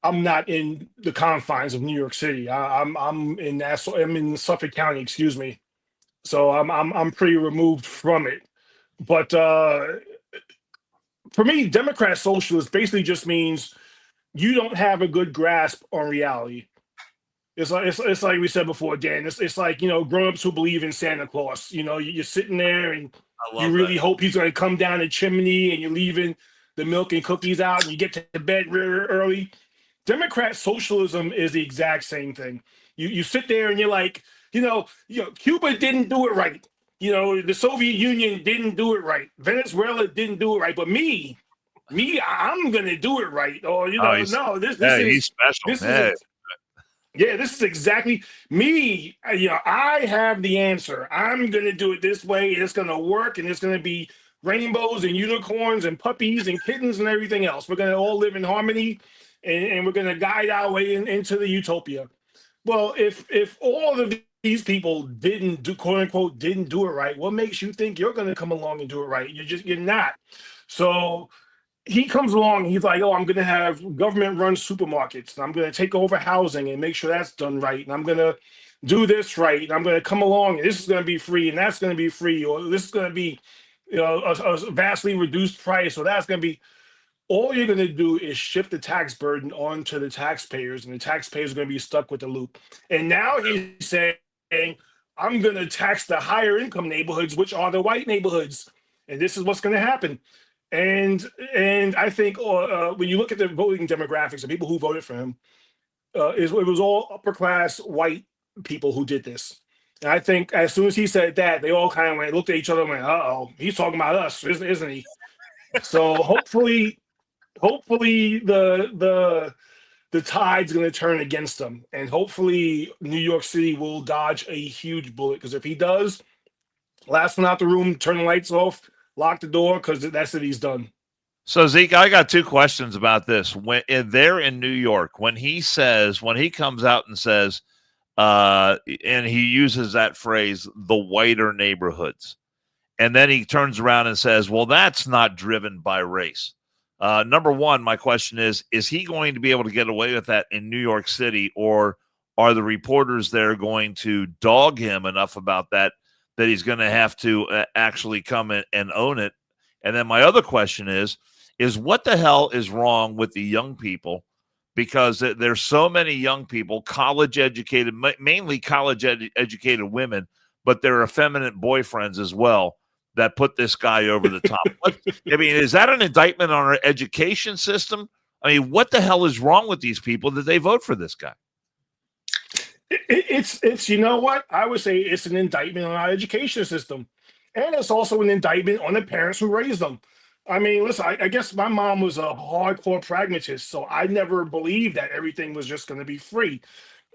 I'm not in the confines of New York City. I'm in Nassau. I'm in Suffolk County. Excuse me. So I'm pretty removed from it. But for me, Democrat socialist basically just means you don't have a good grasp on reality. It's like we said before, Dan. It's like, you know, grown-ups who believe in Santa Claus. You know, you're sitting there and you really hope he's going to come down the chimney, and you're leaving the milk and cookies out, and you get to bed real early. Democrat socialism is the exact same thing. You sit there and you're like, you know, Cuba didn't do it right. You know, the Soviet Union didn't do it right. Venezuela didn't do it right. But me, I'm gonna do it right. Or this is he's special. This is exactly me. You know, I have the answer. I'm gonna do it this way, and it's gonna work, and it's gonna be rainbows and unicorns and puppies and kittens and everything else. We're gonna all live in harmony, and we're gonna guide our way into the utopia. Well, if all of these people didn't do, quote unquote, didn't do it right, what makes you think you're gonna come along and do it right? You're not. So he comes along and he's like, oh, I'm going to have government run supermarkets, and I'm going to take over housing and make sure that's done right. And I'm going to do this right. And I'm going to come along and this is going to be free and that's going to be free, or this is going to be, you know, a vastly reduced price, or that's going to be. All you're going to do is shift the tax burden onto the taxpayers, and the taxpayers are going to be stuck with the loop. And now he's saying, I'm going to tax the higher income neighborhoods, which are the white neighborhoods. And this is what's going to happen. And I think when you look at the voting demographics of people who voted for him, it was all upper class white people who did this. And I think as soon as he said that, they all kind of looked at each other and went, "Uh-oh, he's talking about us, isn't he?" So hopefully the tide's going to turn against them, and hopefully New York City will dodge a huge bullet. Because if he does, last one out the room, turn the lights off, lock the door, because that's it. He's done. So Zeke, I got two questions about this. When they're in New York, when he comes out and says, and he uses that phrase, the whiter neighborhoods, and then he turns around and says, well, that's not driven by race. Number one, my question is he going to be able to get away with that in New York City, or are the reporters there going to dog him enough about that he's going to have to actually come in and own it? And then my other question is what the hell is wrong with the young people? Because there's so many young people, college educated, mainly college educated women, but there are effeminate boyfriends as well that put this guy over the top. I mean, is that an indictment on our education system? I mean, what the hell is wrong with these people that they vote for this guy? It's you know what? I would say it's an indictment on our education system. And it's also an indictment on the parents who raised them. I mean, listen, I guess my mom was a hardcore pragmatist, so I never believed that everything was just going to be free.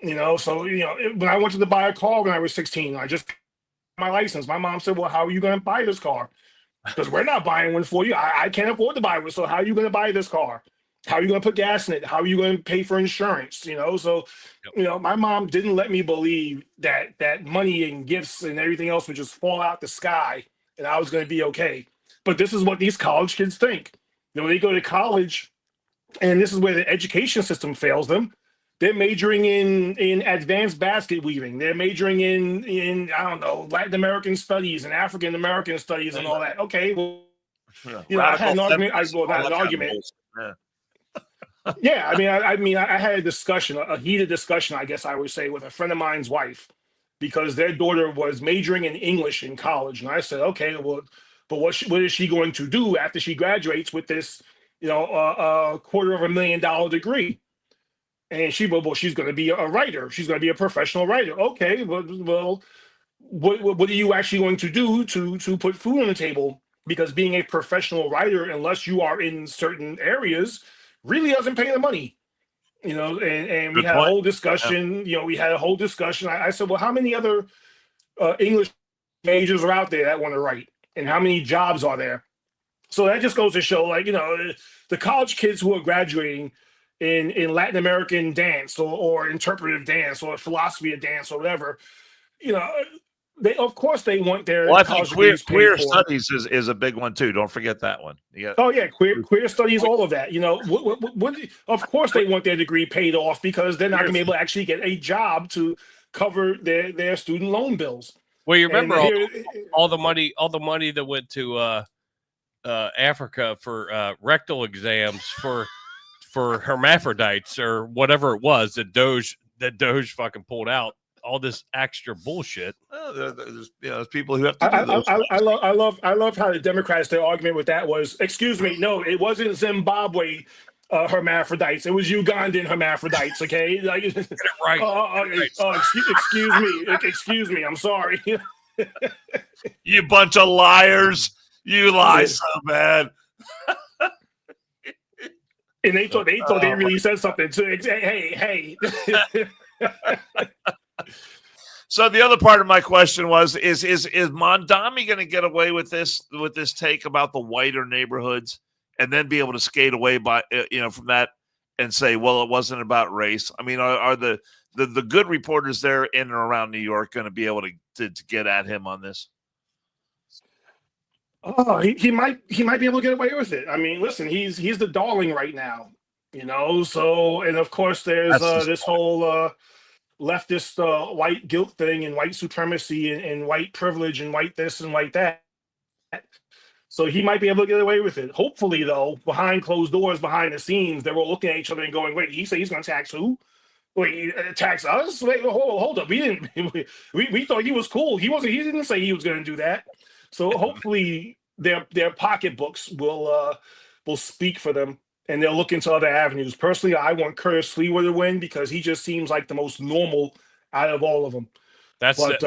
You know, so, you know, when I wanted to buy a car when I was 16, I just got my license. My mom said, well, how are you going to buy this car? Because we're not buying one for you. I can't afford to buy one. So how are you going to buy this car? How are you going to put gas in it? How are you going to pay for insurance? You know, so, you know, my mom didn't let me believe that money and gifts and everything else would just fall out the sky and I was going to be okay. But this is what these college kids think. You know, they go to college, and this is where the education system fails them. They're majoring in advanced basket weaving. They're majoring in I don't know, Latin American studies and African American studies and all that. Okay, well, you know, I had an argument. Not an argument. Yeah, I mean, I had a discussion, a heated discussion, I guess I would say, with a friend of mine's wife, because their daughter was majoring in English in college, and I said, okay, well, but what is she going to do after she graduates with this, you know, $250,000 degree? And she's going to be a writer. She's going to be a professional writer. Okay, well, what are you actually going to do to put food on the table? Because being a professional writer, unless you are in certain areas, really doesn't pay the money. You know, and we had a whole discussion. Yeah. You know, we had a whole discussion. I said, well, how many other English majors are out there that want to write? And how many jobs are there? So that just goes to show, like, you know, the college kids who are graduating in Latin American dance or interpretive dance or philosophy of dance or whatever, you know, they want their college degrees paid queer for. Studies is a big one too. Don't forget that one. Queer studies, all of that. You know, of course they want their degree paid off, because they're not going to be able to actually get a job to cover their student loan bills. Well, you remember all the money that went to Africa for rectal exams for hermaphrodites or whatever it was that Doge that Doge fucking pulled out all this extra bullshit. There's people who have to do those. I love how the Democrats, their argument with that was, excuse me, no, it wasn't Zimbabwe hermaphrodites. It was Ugandan hermaphrodites. Okay, like, right. Excuse me. I'm sorry. You bunch of liars. You lie so bad. And they thought they really said something too. Hey. So the other part of my question was: Is Mamdani going to get away with this take about the whiter neighborhoods, and then be able to skate away from that and say, well, it wasn't about race? I mean, are the good reporters there in and around New York going to be able to get at him on this? Oh, he might be able to get away with it. I mean, listen, he's the darling right now, So, and of course, there's this whole leftist white guilt thing and white supremacy and white privilege and white this and white that. So he might be able to get away with it. Hopefully, though, behind closed doors, behind the scenes, they were looking at each other and going, "Wait, he said he's going to tax who? Wait, tax us? Wait, hold up. We didn't. We thought he was cool. He wasn't. He didn't say he was going to do that." So hopefully their pocketbooks will speak for them, and they'll look into other avenues. Personally, I want Curtis Sliwa to win because he just seems like the most normal out of all of them. That's the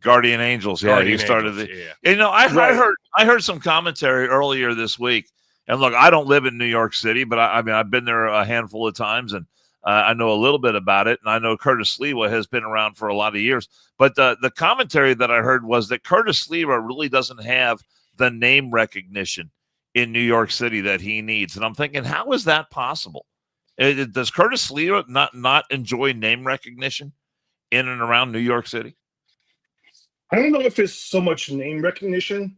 Guardian Angels. Yeah, he started I heard some commentary earlier this week. And look, I don't live in New York City, but I've been there a handful of times, and I know a little bit about it. And I know Curtis Sliwa has been around for a lot of years. But the commentary that I heard was that Curtis Sliwa really doesn't have the name recognition in New York City that he needs. And I'm thinking, how is that possible? Does Curtis Sliwa not enjoy name recognition in and around New York City? I don't know if it's so much name recognition.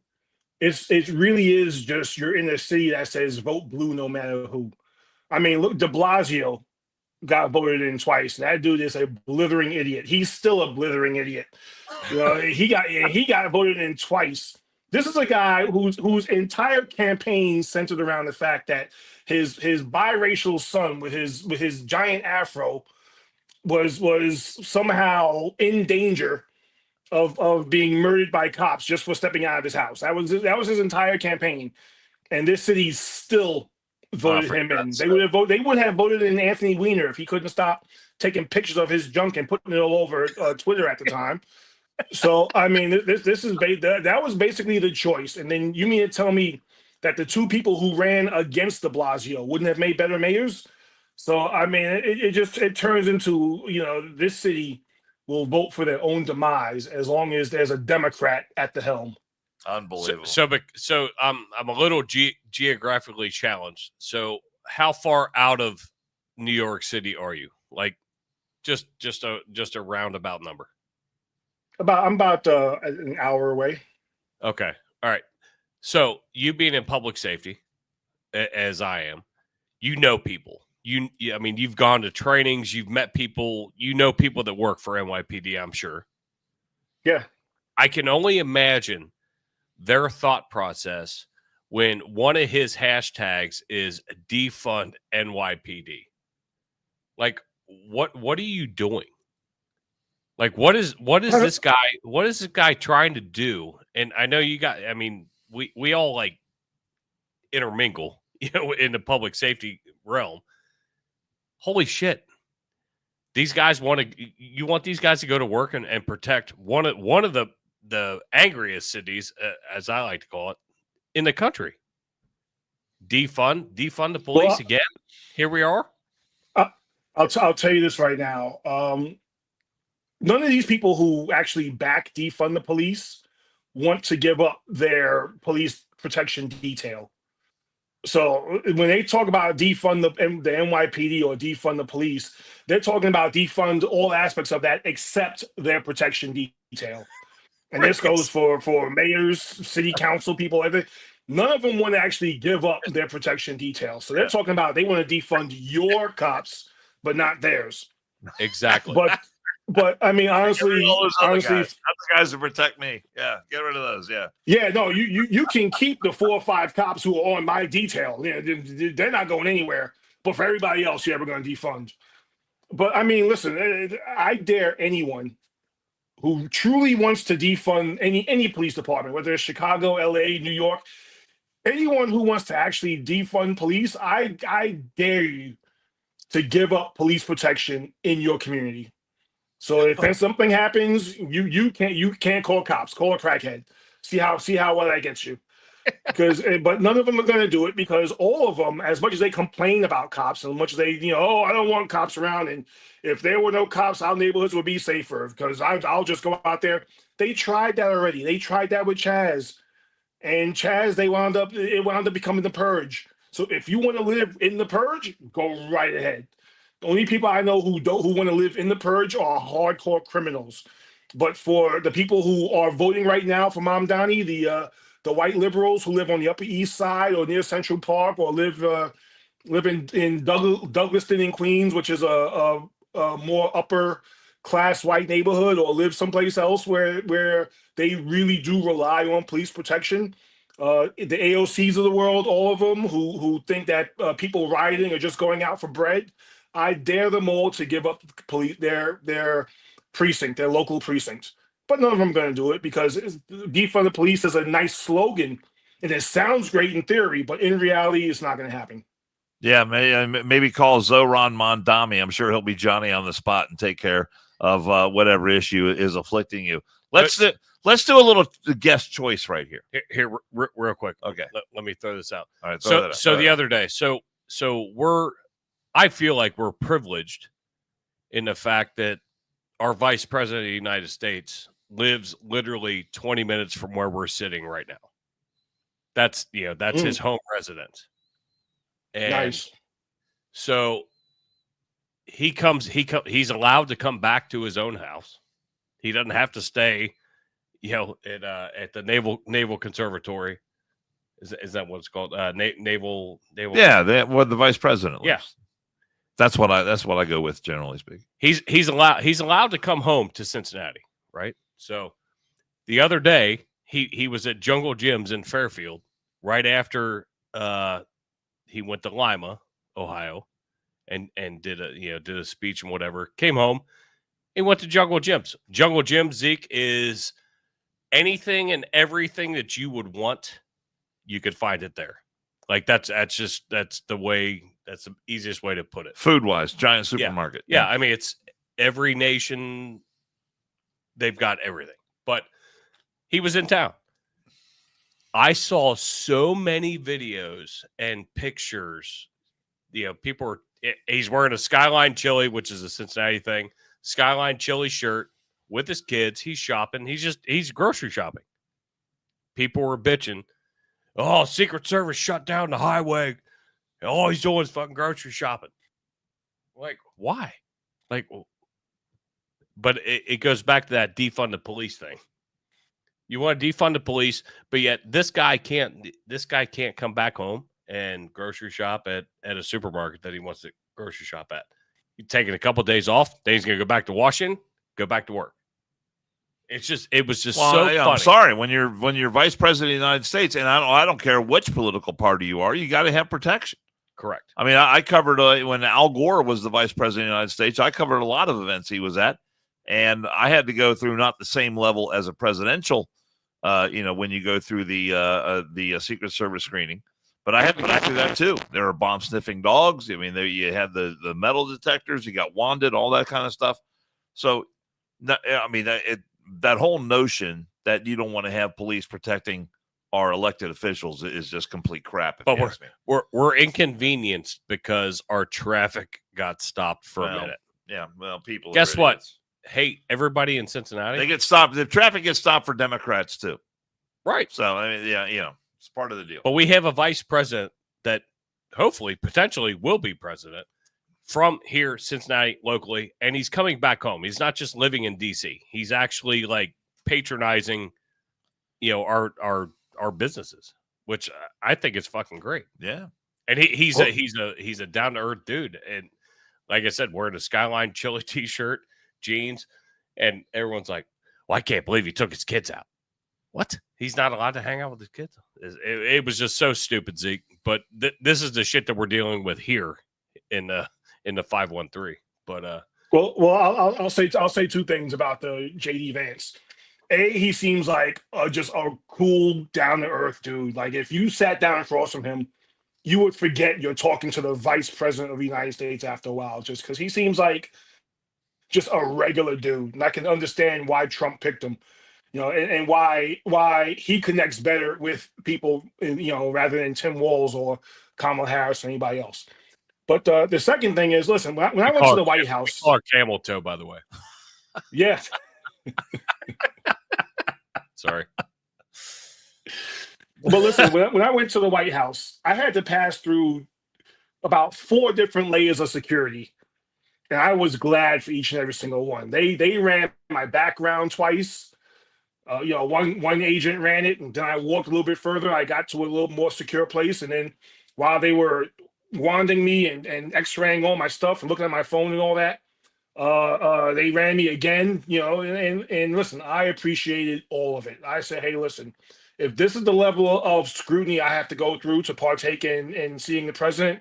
It really is just you're in a city that says vote blue no matter who. I mean, look, de Blasio got voted in twice. That dude is a blithering idiot. He's still a blithering idiot. He got voted in twice. This is a guy whose entire campaign centered around the fact that his biracial son with his giant afro was somehow in danger of being murdered by cops just for stepping out of his house. That was his entire campaign, and this city still voted him in. They would have voted in Anthony Weiner if he couldn't stop taking pictures of his junk and putting it all over Twitter at the time. So I mean, that was basically the choice. And then you mean to tell me that the two people who ran against de Blasio wouldn't have made better mayors? So I mean, it turns into this city will vote for their own demise as long as there's a Democrat at the helm. Unbelievable. So I'm a little geographically challenged. So how far out of New York City are you? Like just a roundabout number. I'm about an hour away. Okay. All right. So you being in public safety, as I am, people. You've gone to trainings, you've met people, people that work for NYPD, I'm sure. Yeah. I can only imagine their thought process when one of his hashtags is defund NYPD. Like, what are you doing? Like, what is this guy trying to do? And I know we all like intermingle, in the public safety realm. Holy shit. These guys you want these guys to go to work and protect one of the angriest cities, as I like to call it, in the country. Defund the police again. Here we are. I'll tell you this right now. None of these people who actually back defund the police want to give up their police protection detail. So when they talk about defund the NYPD or defund the police, they're talking about defund all aspects of that except their protection detail. And this goes for mayors, city council people, everything. None of them want to actually give up their protection detail. So they're talking about they want to defund your cops, but not theirs. Exactly. But I mean, honestly, not the guys to protect me. Yeah, get rid of those. Yeah. Yeah, no, you can keep the 4 or 5 cops who are on my detail. Yeah, they're not going anywhere. But for everybody else, yeah, we're going to defund. But I mean, listen, I dare anyone who truly wants to defund any police department, whether it's Chicago, LA, New York, anyone who wants to actually defund police, I dare you to give up police protection in your community. So if something happens, you can't call cops, call a crackhead. See how well that gets you. But none of them are going to do it because all of them, as much as they complain about cops, and as much as they, oh, I don't want cops around, and if there were no cops, our neighborhoods would be safer because I'll just go out there. They tried that already. They tried that with Chaz, and Chaz, it wound up becoming the purge. So if you want to live in the purge, go right ahead. The only people I know who want to live in the purge are hardcore criminals. But for the people who are voting right now for Mamdani, the white liberals who live on the Upper East Side or near Central Park or live in Douglaston in Queens, which is a more upper class white neighborhood, or live someplace else where they really do rely on police protection. The AOCs of the world, all of them who think that people rioting are just going out for bread, I dare them all to give up police their precinct, their local precinct. But none of them are going to do it because defund the police is a nice slogan and it sounds great in theory, but in reality, it's not going to happen. Yeah, maybe call Zohran Mamdani. I'm sure he'll be Johnny on the spot and take care of whatever issue is afflicting you. Let's do a little guest choice right here. Here, real quick. Okay, let me throw this out. All right. So the other day, I feel like we're privileged in the fact that our vice president of the United States lives literally 20 minutes from where we're sitting right now. That's his home residence. And nice. So he's allowed to come back to his own house. He doesn't have to stay, at the Naval Conservatory. Is that what it's called? Naval. Yeah, the vice president lives. Yeah. That's what I go with, generally speaking. He's allowed to come home to Cincinnati, right? So the other day he was at Jungle Gyms in Fairfield right after he went to Lima, Ohio, and did a speech and whatever. Came home, he went to Jungle Gyms. Jungle Gyms, Zeke, is anything and everything that you would want, you could find it there. Like that's the easiest way to put it. Food wise, giant supermarket. Yeah. I mean, it's every nation, they've got everything. But he was in town. I saw so many videos and pictures. He's wearing a Skyline Chili, which is a Cincinnati thing. Skyline Chili shirt with his kids. He's shopping. He's grocery shopping. People were bitching. Oh, Secret Service shut down the highway. All he's doing is fucking grocery shopping. Like, why? Like, but it goes back to that defund the police thing. You want to defund the police, but yet this guy can't come back home and grocery shop at a supermarket that he wants to grocery shop at. He's taking a couple of days off. Then he's going to go back to Washington, go back to work. It was just so funny. I'm sorry. When you're vice president of the United States, and I don't care which political party you are, you got to have protection. Correct. I mean, I covered when Al Gore was the vice president of the United States. I covered a lot of events he was at, and I had to go through not the same level as a presidential. When you go through the Secret Service screening, but I had to go through that too. There are bomb sniffing dogs. I mean, you had the metal detectors. You got wanded, all that kind of stuff. So, I mean, that whole notion that you don't want to have police protecting our elected officials is just complete crap. But we're inconvenienced because our traffic got stopped for a minute. Yeah. Well, people. Guess what? Hey, everybody in Cincinnati, they get stopped. The traffic gets stopped for Democrats too. Right. So I mean, yeah, it's part of the deal. But we have a vice president that hopefully, potentially will be president from here, Cincinnati, locally, and he's coming back home. He's not just living in DC. He's actually like patronizing, our businesses, which I think is fucking great. Yeah. And he's a down to earth dude, and like I said, wearing a Skyline Chili t-shirt, jeans, and everyone's like, well, I can't believe he took his kids out. What? He's not allowed to hang out with his kids? It was just so stupid, Zeke. But this is the shit that we're dealing with here in the 513. But I'll say two things about the JD Vance. He seems like just a cool, down to earth dude. Like if you sat down across from him, you would forget you're talking to the vice president of the United States after a while, just because he seems like just a regular dude. And I can understand why Trump picked him, and why he connects better with people, rather than Tim Walz or Kamala Harris or anybody else. But the second thing is, listen, when I went to the White House, we call her camel toe, by the way. Yeah. Sorry. But listen, when I went to the White House, I had to pass through about 4 different layers of security. And I was glad for each and every single one. They ran my background twice. One agent ran it, and then I walked a little bit further. I got to a little more secure place. And then while they were wanding me and x-raying all my stuff and looking at my phone and all that, they ran me again, and listen, I appreciated all of it. I said, hey, listen, if this is the level of scrutiny I have to go through to partake in seeing the president,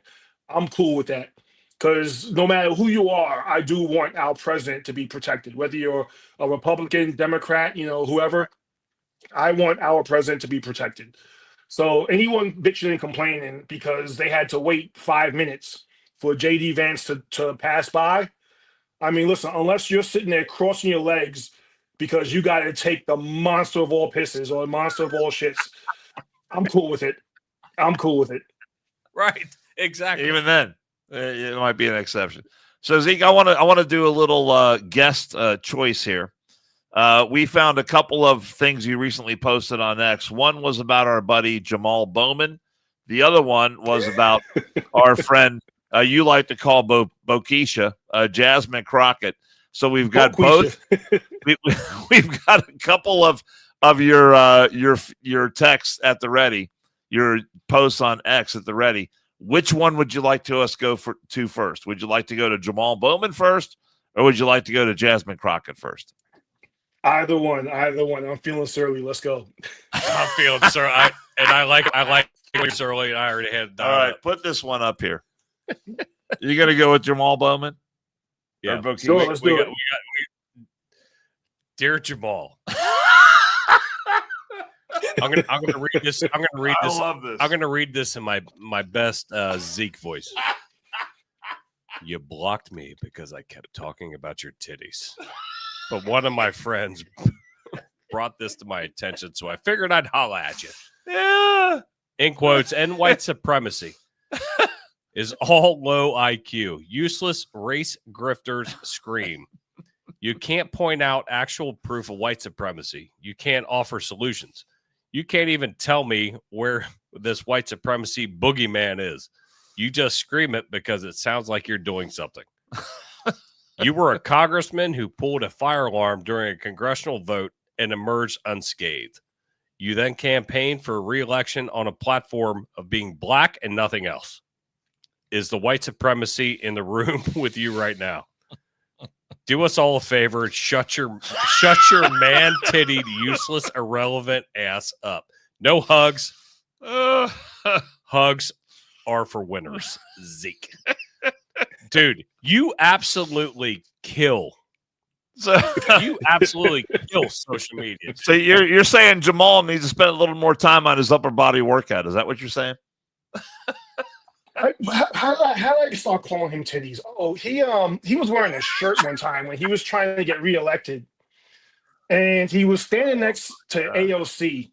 I'm cool with that. Because no matter who you are, I do want our president to be protected. Whether you're a Republican, Democrat, whoever, I want our president to be protected. So anyone bitching and complaining because they had to wait 5 minutes for JD Vance to pass by, I mean, listen, unless you're sitting there crossing your legs because you got to take the monster of all pisses or monster of all shits, I'm cool with it. Right. Exactly. Even then, it might be an exception. So Zeke, I want to do a little guest choice here. We found a couple of things you recently posted on X. One was about our buddy Jamal Bowman. The other one was about our friend you like to call Bokisha, Jasmine Crockett. So we've got both. We've got a couple of your texts at the ready, your posts on X at the ready. Which one would you like us go to first? Would you like to go to Jamal Bowman first, or would you like to go to Jasmine Crockett first? Either one. I'm feeling surly. Let's go. I'm feeling surly. I like surly. I already had. All right, put this one up here. You gonna go with Jamal Bowman? Yeah, sure. Let's do it. Dear Jamal, I'm gonna read this. I'm gonna read this. I love this. I'm gonna read this in my best Zeke voice. You blocked me because I kept talking about your titties, but one of my friends brought this to my attention, so I figured I'd holla at you. Yeah. In quotes, and white supremacy is all low IQ. Useless race grifters scream. You can't point out actual proof of white supremacy. You can't offer solutions. You can't even tell me where this white supremacy boogeyman is. You just scream it because it sounds like you're doing something. You were a congressman who pulled a fire alarm during a congressional vote and emerged unscathed. You then campaigned for re-election on a platform of being black and nothing else. Is the white supremacy in the room with you right now? Do us all a favor and shut your man-tittied, useless, irrelevant ass up. No hugs. Hugs are for winners. Zeke. Dude, you absolutely kill. You absolutely kill social media. So you're saying Jamal needs to spend a little more time on his upper body workout. Is that what you're saying? How did I start calling him titties? Oh, he was wearing a shirt one time when he was trying to get reelected, and he was standing next to AOC,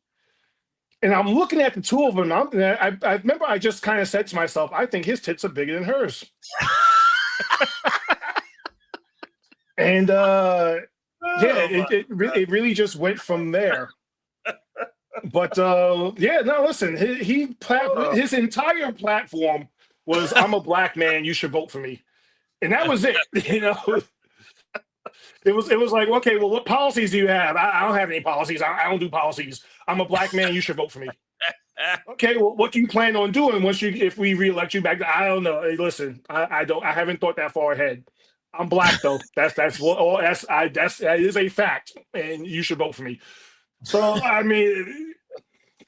and I'm looking at the two of them. I remember I just kind of said to myself, I think his tits are bigger than hers. And it really just went from there. But listen, his entire platform was I'm a black man, you should vote for me. And that was it. It was like, okay, well, what policies do you have? I don't have any policies. I don't do policies. I'm a black man, you should vote for me. Okay, well, what do you plan on doing if we reelect you back? I don't know. Hey, listen, I haven't thought that far ahead. I'm black though. That is a fact, and you should vote for me. So I mean,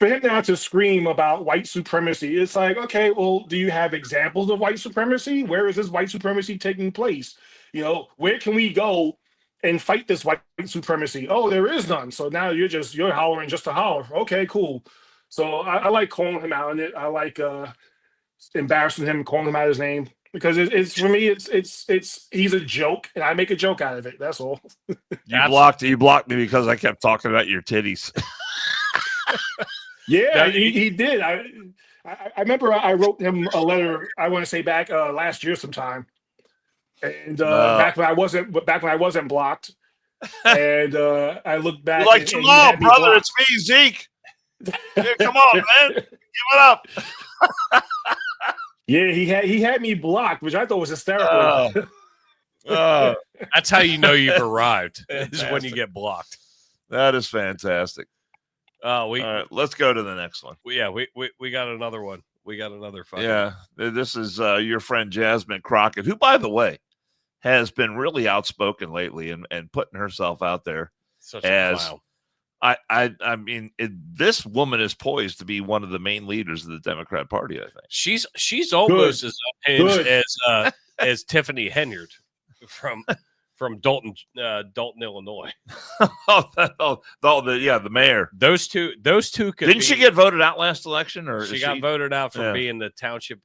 for him now to scream about white supremacy, it's like, okay, well, do you have examples of white supremacy? Where is this white supremacy taking place? You know, where can we go and fight this white supremacy? Oh, there is none. So now you're hollering just to holler. Okay, cool. So I like calling him out on it. I like embarrassing him, calling him out his name, because it's for me, it's he's a joke, and I make a joke out of it. That's all. You blocked me because I kept talking about your titties. Yeah, he did. I remember I wrote him a letter. I want to say back last year sometime, and back when I wasn't blocked, and I looked back. You're like, come on, brother, it's me, Zeke. Yeah, come on, man, give it up. Yeah, he had me blocked, which I thought was hysterical. That's how you know you've arrived. Is when you get blocked. That is fantastic. All right, let's go to the next one. We got another one. We got another fight. Yeah, this is your friend Jasmine Crockett, who, by the way, has been really outspoken lately and putting herself out there Such a clown. I mean, this woman is poised to be one of the main leaders of the Democrat Party. I think she's almost as unhinged as Tiffany Henyard from Dalton, Illinois. The mayor. Those two could. Didn't she get voted out last election, or she got voted out for being the township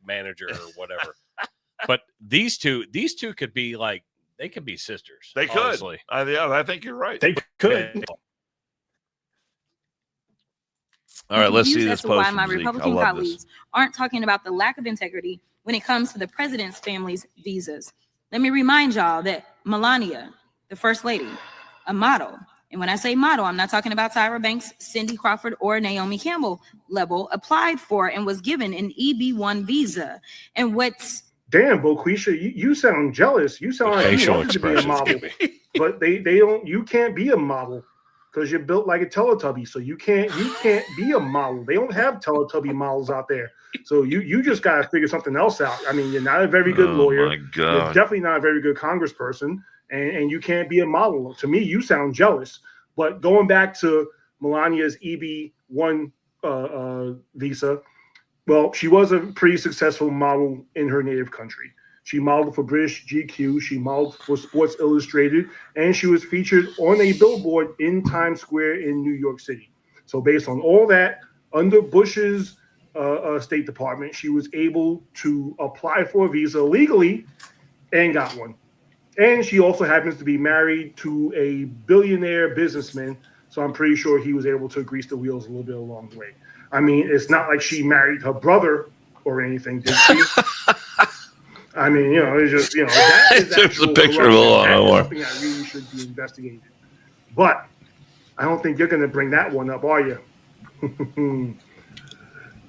manager or whatever? But these two could be like, they could be sisters. They could. Honestly. I think you're right. They could. All right, let's see this post. Why my Zeke. Republican colleagues aren't talking about the lack of integrity when it comes to the president's family's visas. Let me remind y'all that Melania, the first lady, a model, and when I say model, I'm not talking about Tyra Banks, Cindy Crawford, or Naomi Campbell level, applied for and was given an EB-1 visa. And what's damn, Boquisha, you sound jealous. You sound like you want to be a model, but they don't. You can't be a model because you're built like a Teletubby. So you can't be a model. They don't have Teletubby models out there. So you just got to figure something else out. I mean, you're not a very good lawyer. My God. You're definitely not a very good congressperson, and you can't be a model. To me, you sound jealous. But going back to Melania's EB-1 visa. Well, she was a pretty successful model in her native country. She modeled for British GQ, she modeled for Sports Illustrated, and she was featured on a billboard in Times Square in New York City. So based on all that, under Bush's State Department, she was able to apply for a visa legally and got one. And she also happens to be married to a billionaire businessman, so I'm pretty sure he was able to grease the wheels a little bit along the way. I mean, it's not like she married her brother or anything, did she? I mean, it's just, that is there's a picture of a lot more. Something that really should be investigated. But I don't think you're going to bring that one up, are you?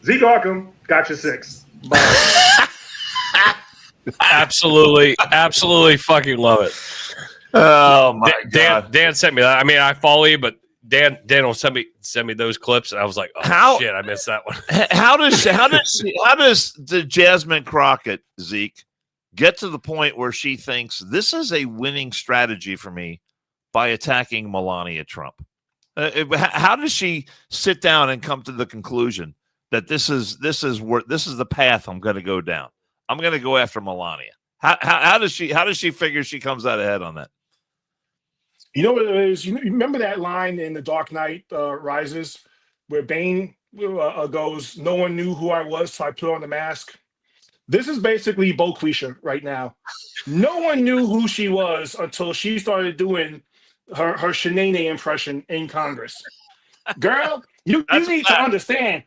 Zeke Arkham got you 6. Absolutely fucking love it. Oh my God. Dan sent me that. I mean, I follow you, but Dan will send me those clips, and I was like, "Oh shit, I missed that one." How does the Jasmine Crockett, Zeke, get to the point where she thinks this is a winning strategy for me by attacking Melania Trump? How does she sit down and come to the conclusion that this is the path I'm going to go down? I'm going to go after Melania. How does she figure she comes out ahead on that? You know what it is? You remember that line in The Dark Knight Rises where Bane goes, "No one knew who I was, so I put on the mask." This is basically Boquisha right now. No one knew who she was until she started doing her Shanae impression in Congress. Girl, you need to understand.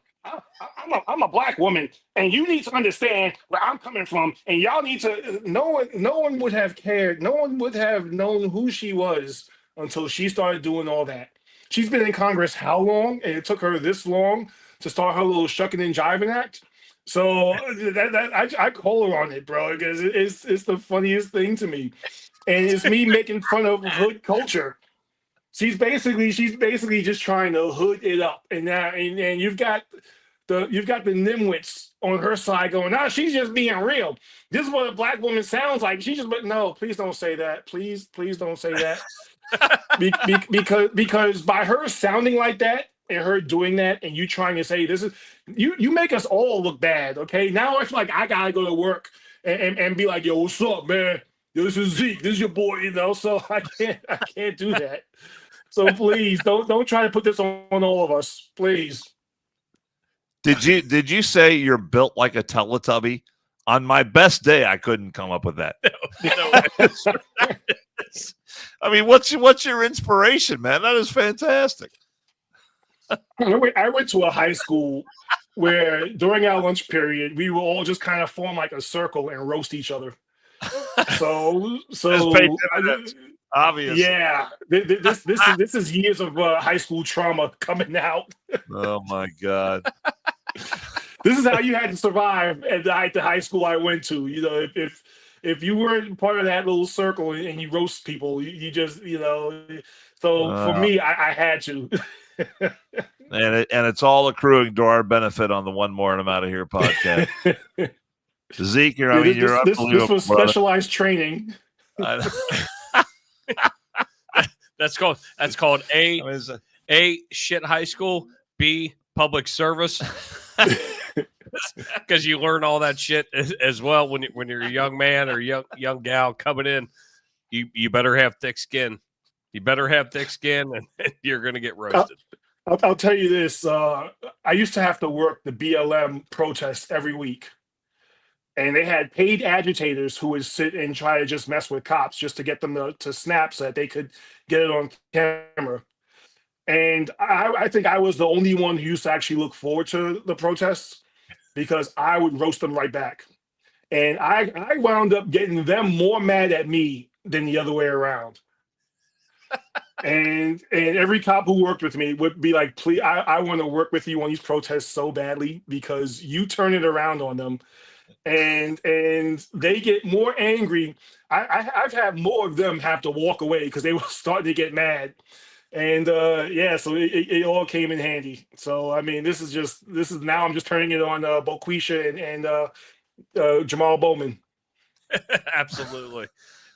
I'm a black woman, and you need to understand where I'm coming from. And y'all need to. No one would have cared. No one would have known who she was until she started doing all that. She's been in Congress how long? And it took her this long to start her little shucking and jiving act. So I call her on it, bro, because it's the funniest thing to me, and it's me making fun of hood culture. She's basically just trying to hood it up, and you've got the nimwits on her side going, "No, she's just being real. This is what a black woman sounds like. She just," but no, please don't say that. Please don't say that. Because by her sounding like that and her doing that, and you trying to say this is you make us all look bad. Okay, now I feel like I gotta go to work and be like, yo, what's up, man? Yo, this is Zeke. This is your boy. You know, so I can't do that. So please don't try to put this on all of us, please. Did you say you're built like a Teletubby? On my best day, I couldn't come up with that. No. I mean, what's your inspiration, man? That is fantastic. I went to a high school where during our lunch period, we would all just kind of form like a circle and roast each other. So obviously, yeah. This is years of high school trauma coming out. Oh my God. This is how you had to survive at the high school I went to. You know, if you weren't part of that little circle and you roast people, you just, you know. So for me, I had to. and it's all accruing to our benefit on the One More and I'm Out of Here podcast. Zeke, you're unbelievable. This was specialized training. That's called A, shit high school, B, public service. Because you learn all that shit as well when you're a young man or young gal coming in. You better have thick skin. You better have thick skin, and you're gonna get roasted. I'll tell you this. I used to have to work the BLM protests every week, and they had paid agitators who would sit and try to just mess with cops just to get them to snap so that they could get it on camera. And I think I was the only one who used to actually look forward to the protests because I would roast them right back. And I wound up getting them more mad at me than the other way around. and every cop who worked with me would be like, please, I want to work with you on these protests so badly because you turn it around on them. And they get more angry. I've had more of them have to walk away because they were starting to get mad. And yeah, so it all came in handy. So I mean, this is now I'm just turning it on Boquisha and Jamal Bowman. Absolutely.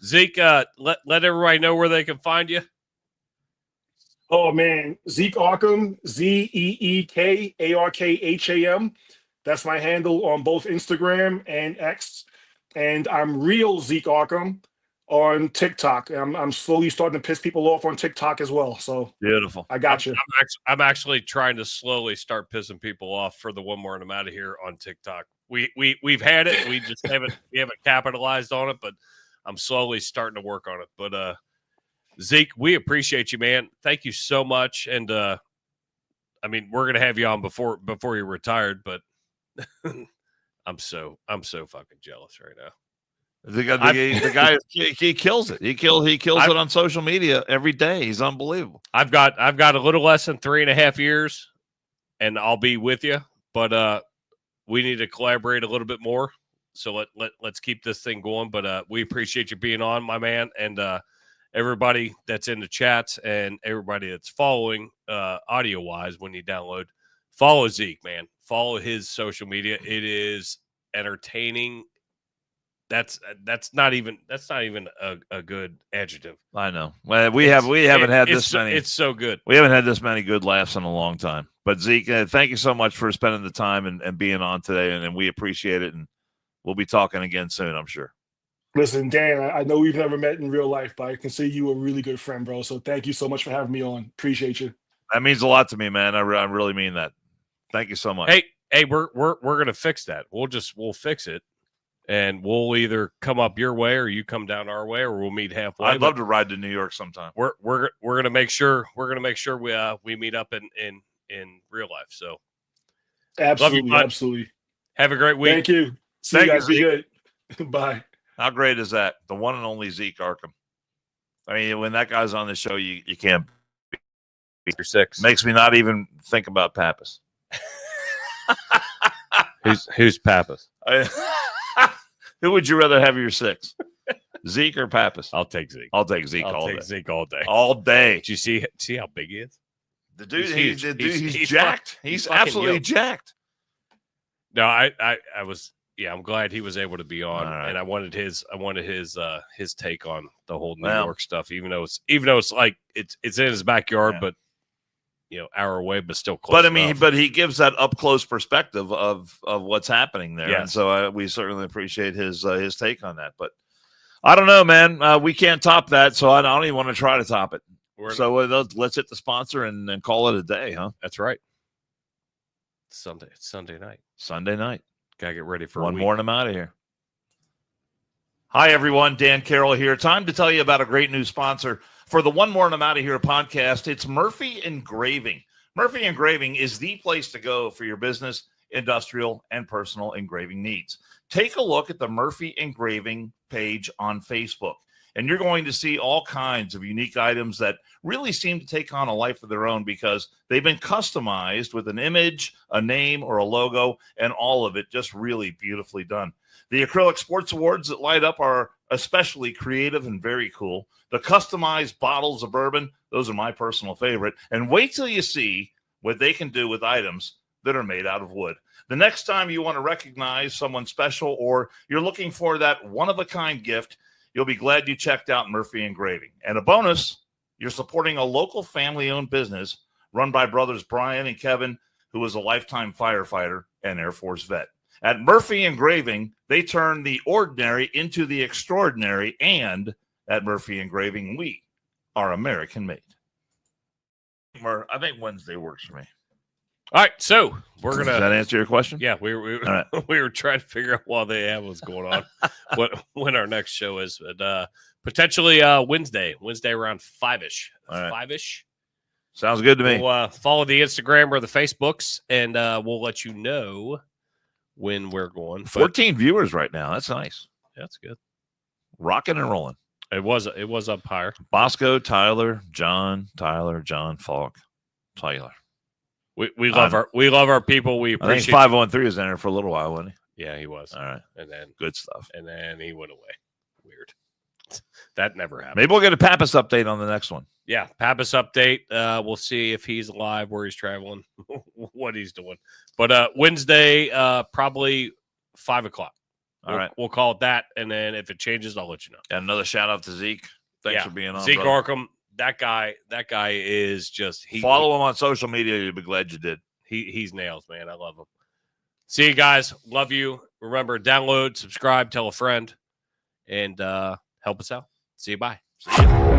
Zeke, let everybody know where they can find you. Oh man, Zeke Arkham, ZeekArkham. That's my handle on both Instagram and X. And I'm real Zeke Arkham on TikTok. I'm slowly starting to piss people off on TikTok as well. So beautiful. I got you. I'm actually trying to slowly start pissing people off for the One More and I'm Out of Here on TikTok. We've had it. We just haven't capitalized on it, but I'm slowly starting to work on it. But Zeke, we appreciate you, man. Thank you so much. And I mean, we're gonna have you on before you're retired, but I'm so fucking jealous right now. The guy he kills it. He kills it on social media every day. He's unbelievable. I've got a little less than 3.5 years, and I'll be with you. But we need to collaborate a little bit more. So let's keep this thing going. But we appreciate you being on, my man, and everybody that's in the chats and everybody that's following audio wise when you download. Follow Zeke, man. Follow his social media. It is entertaining. That's not even a good adjective. I know. Well, we haven't had this many. It's so good. We haven't had this many good laughs in a long time. But Zeke, thank you so much for spending the time and being on today, and we appreciate it. And we'll be talking again soon, I'm sure. Listen, Dan, I know we've never met in real life, but I consider you a really good friend, bro. So thank you so much for having me on. Appreciate you. That means a lot to me, man. I really mean that. Thank you so much. Hey, we're gonna fix that. We'll fix it. And we'll either come up your way or you come down our way, or we'll meet halfway. I'd love to ride to New York sometime. We're gonna make sure we meet up in real life. So absolutely, absolutely. Have a great week. Thank you. See you guys. Be good. Bye. How great is that? The one and only Zeke Arkham. I mean, when that guy's on the show, you can't. You're six. Makes me not even think about Pappas. Who's Pappas? Who would you rather have your six? Zeke or Pappas? I'll take Zeke. I'll take Zeke all day. Zeke all day. All day. Did you see how big he is? The dude, he's jacked. He's absolutely yoked. Jacked. No, I was. Yeah, I'm glad he was able to be on, and I wanted his take on the whole New York stuff. Even though it's like it's in his backyard, but hour away, but still close. But I mean, enough. but he gives that up close perspective of what's happening there, Yes. and so we certainly appreciate his take on that. But I don't know, man. We can't top that, so I don't even want to try to top it. So let's hit the sponsor and call it a day, huh? That's right. Sunday night. Sunday night. Gotta get ready for one more and I'm out of here. Hi, everyone. Dan Carroll here. Time to tell you about a great new sponsor for the One More and I'm Out of Here podcast. It's Murphy Engraving. Murphy Engraving is the place to go for your business, industrial, and personal engraving needs. Take a look at the Murphy Engraving page on Facebook, and you're going to see all kinds of unique items that really seem to take on a life of their own because they've been customized with an image, a name, or a logo, and all of it just really beautifully done. The acrylic sports awards that light up are especially creative and very cool. The customized bottles of bourbon, those are my personal favorite. And wait till you see what they can do with items that are made out of wood. The next time you want to recognize someone special or you're looking for that one-of-a-kind gift, you'll be glad you checked out Murphy Engraving. And a bonus, you're supporting a local family-owned business run by brothers Brian and Kevin, who is a lifetime firefighter and Air Force vet. At Murphy Engraving, they turn the ordinary into the extraordinary, and at Murphy Engraving, we are American-made. I think Wednesday works for me. All right, so we're gonna. Does that answer your question? Yeah, we right. we were trying to figure out while they have what's going on, when our next show is, but potentially Wednesday around 5-ish. All right. 5-ish. Sounds good to me. We'll follow the Instagram or the Facebooks, and we'll let you know when we're going. 14 viewers right now. That's nice. That's good. Rocking and rolling. It was up higher. Bosco, Tyler, John, Falk, Tyler. We love our people. We I appreciate. think 513 was in there for a little while, wasn't he? Yeah, he was. All right, and then good stuff. And then he went away. Weird. That never happened. Maybe we'll get a Pappas update on the next one. Yeah, Pappas update. We'll see if he's alive, where he's traveling, what he's doing. But Wednesday, probably 5 o'clock. All right, we'll call it that, and then if it changes, I'll let you know. And another shout out to Zeke. Thanks for being on. Zeke Arkham. That guy is just follow him on social media. You'll be glad you did. He's nails, man. I love him. See you guys. Love you. Remember, download, subscribe, tell a friend, and help us out. See you. Bye. See you.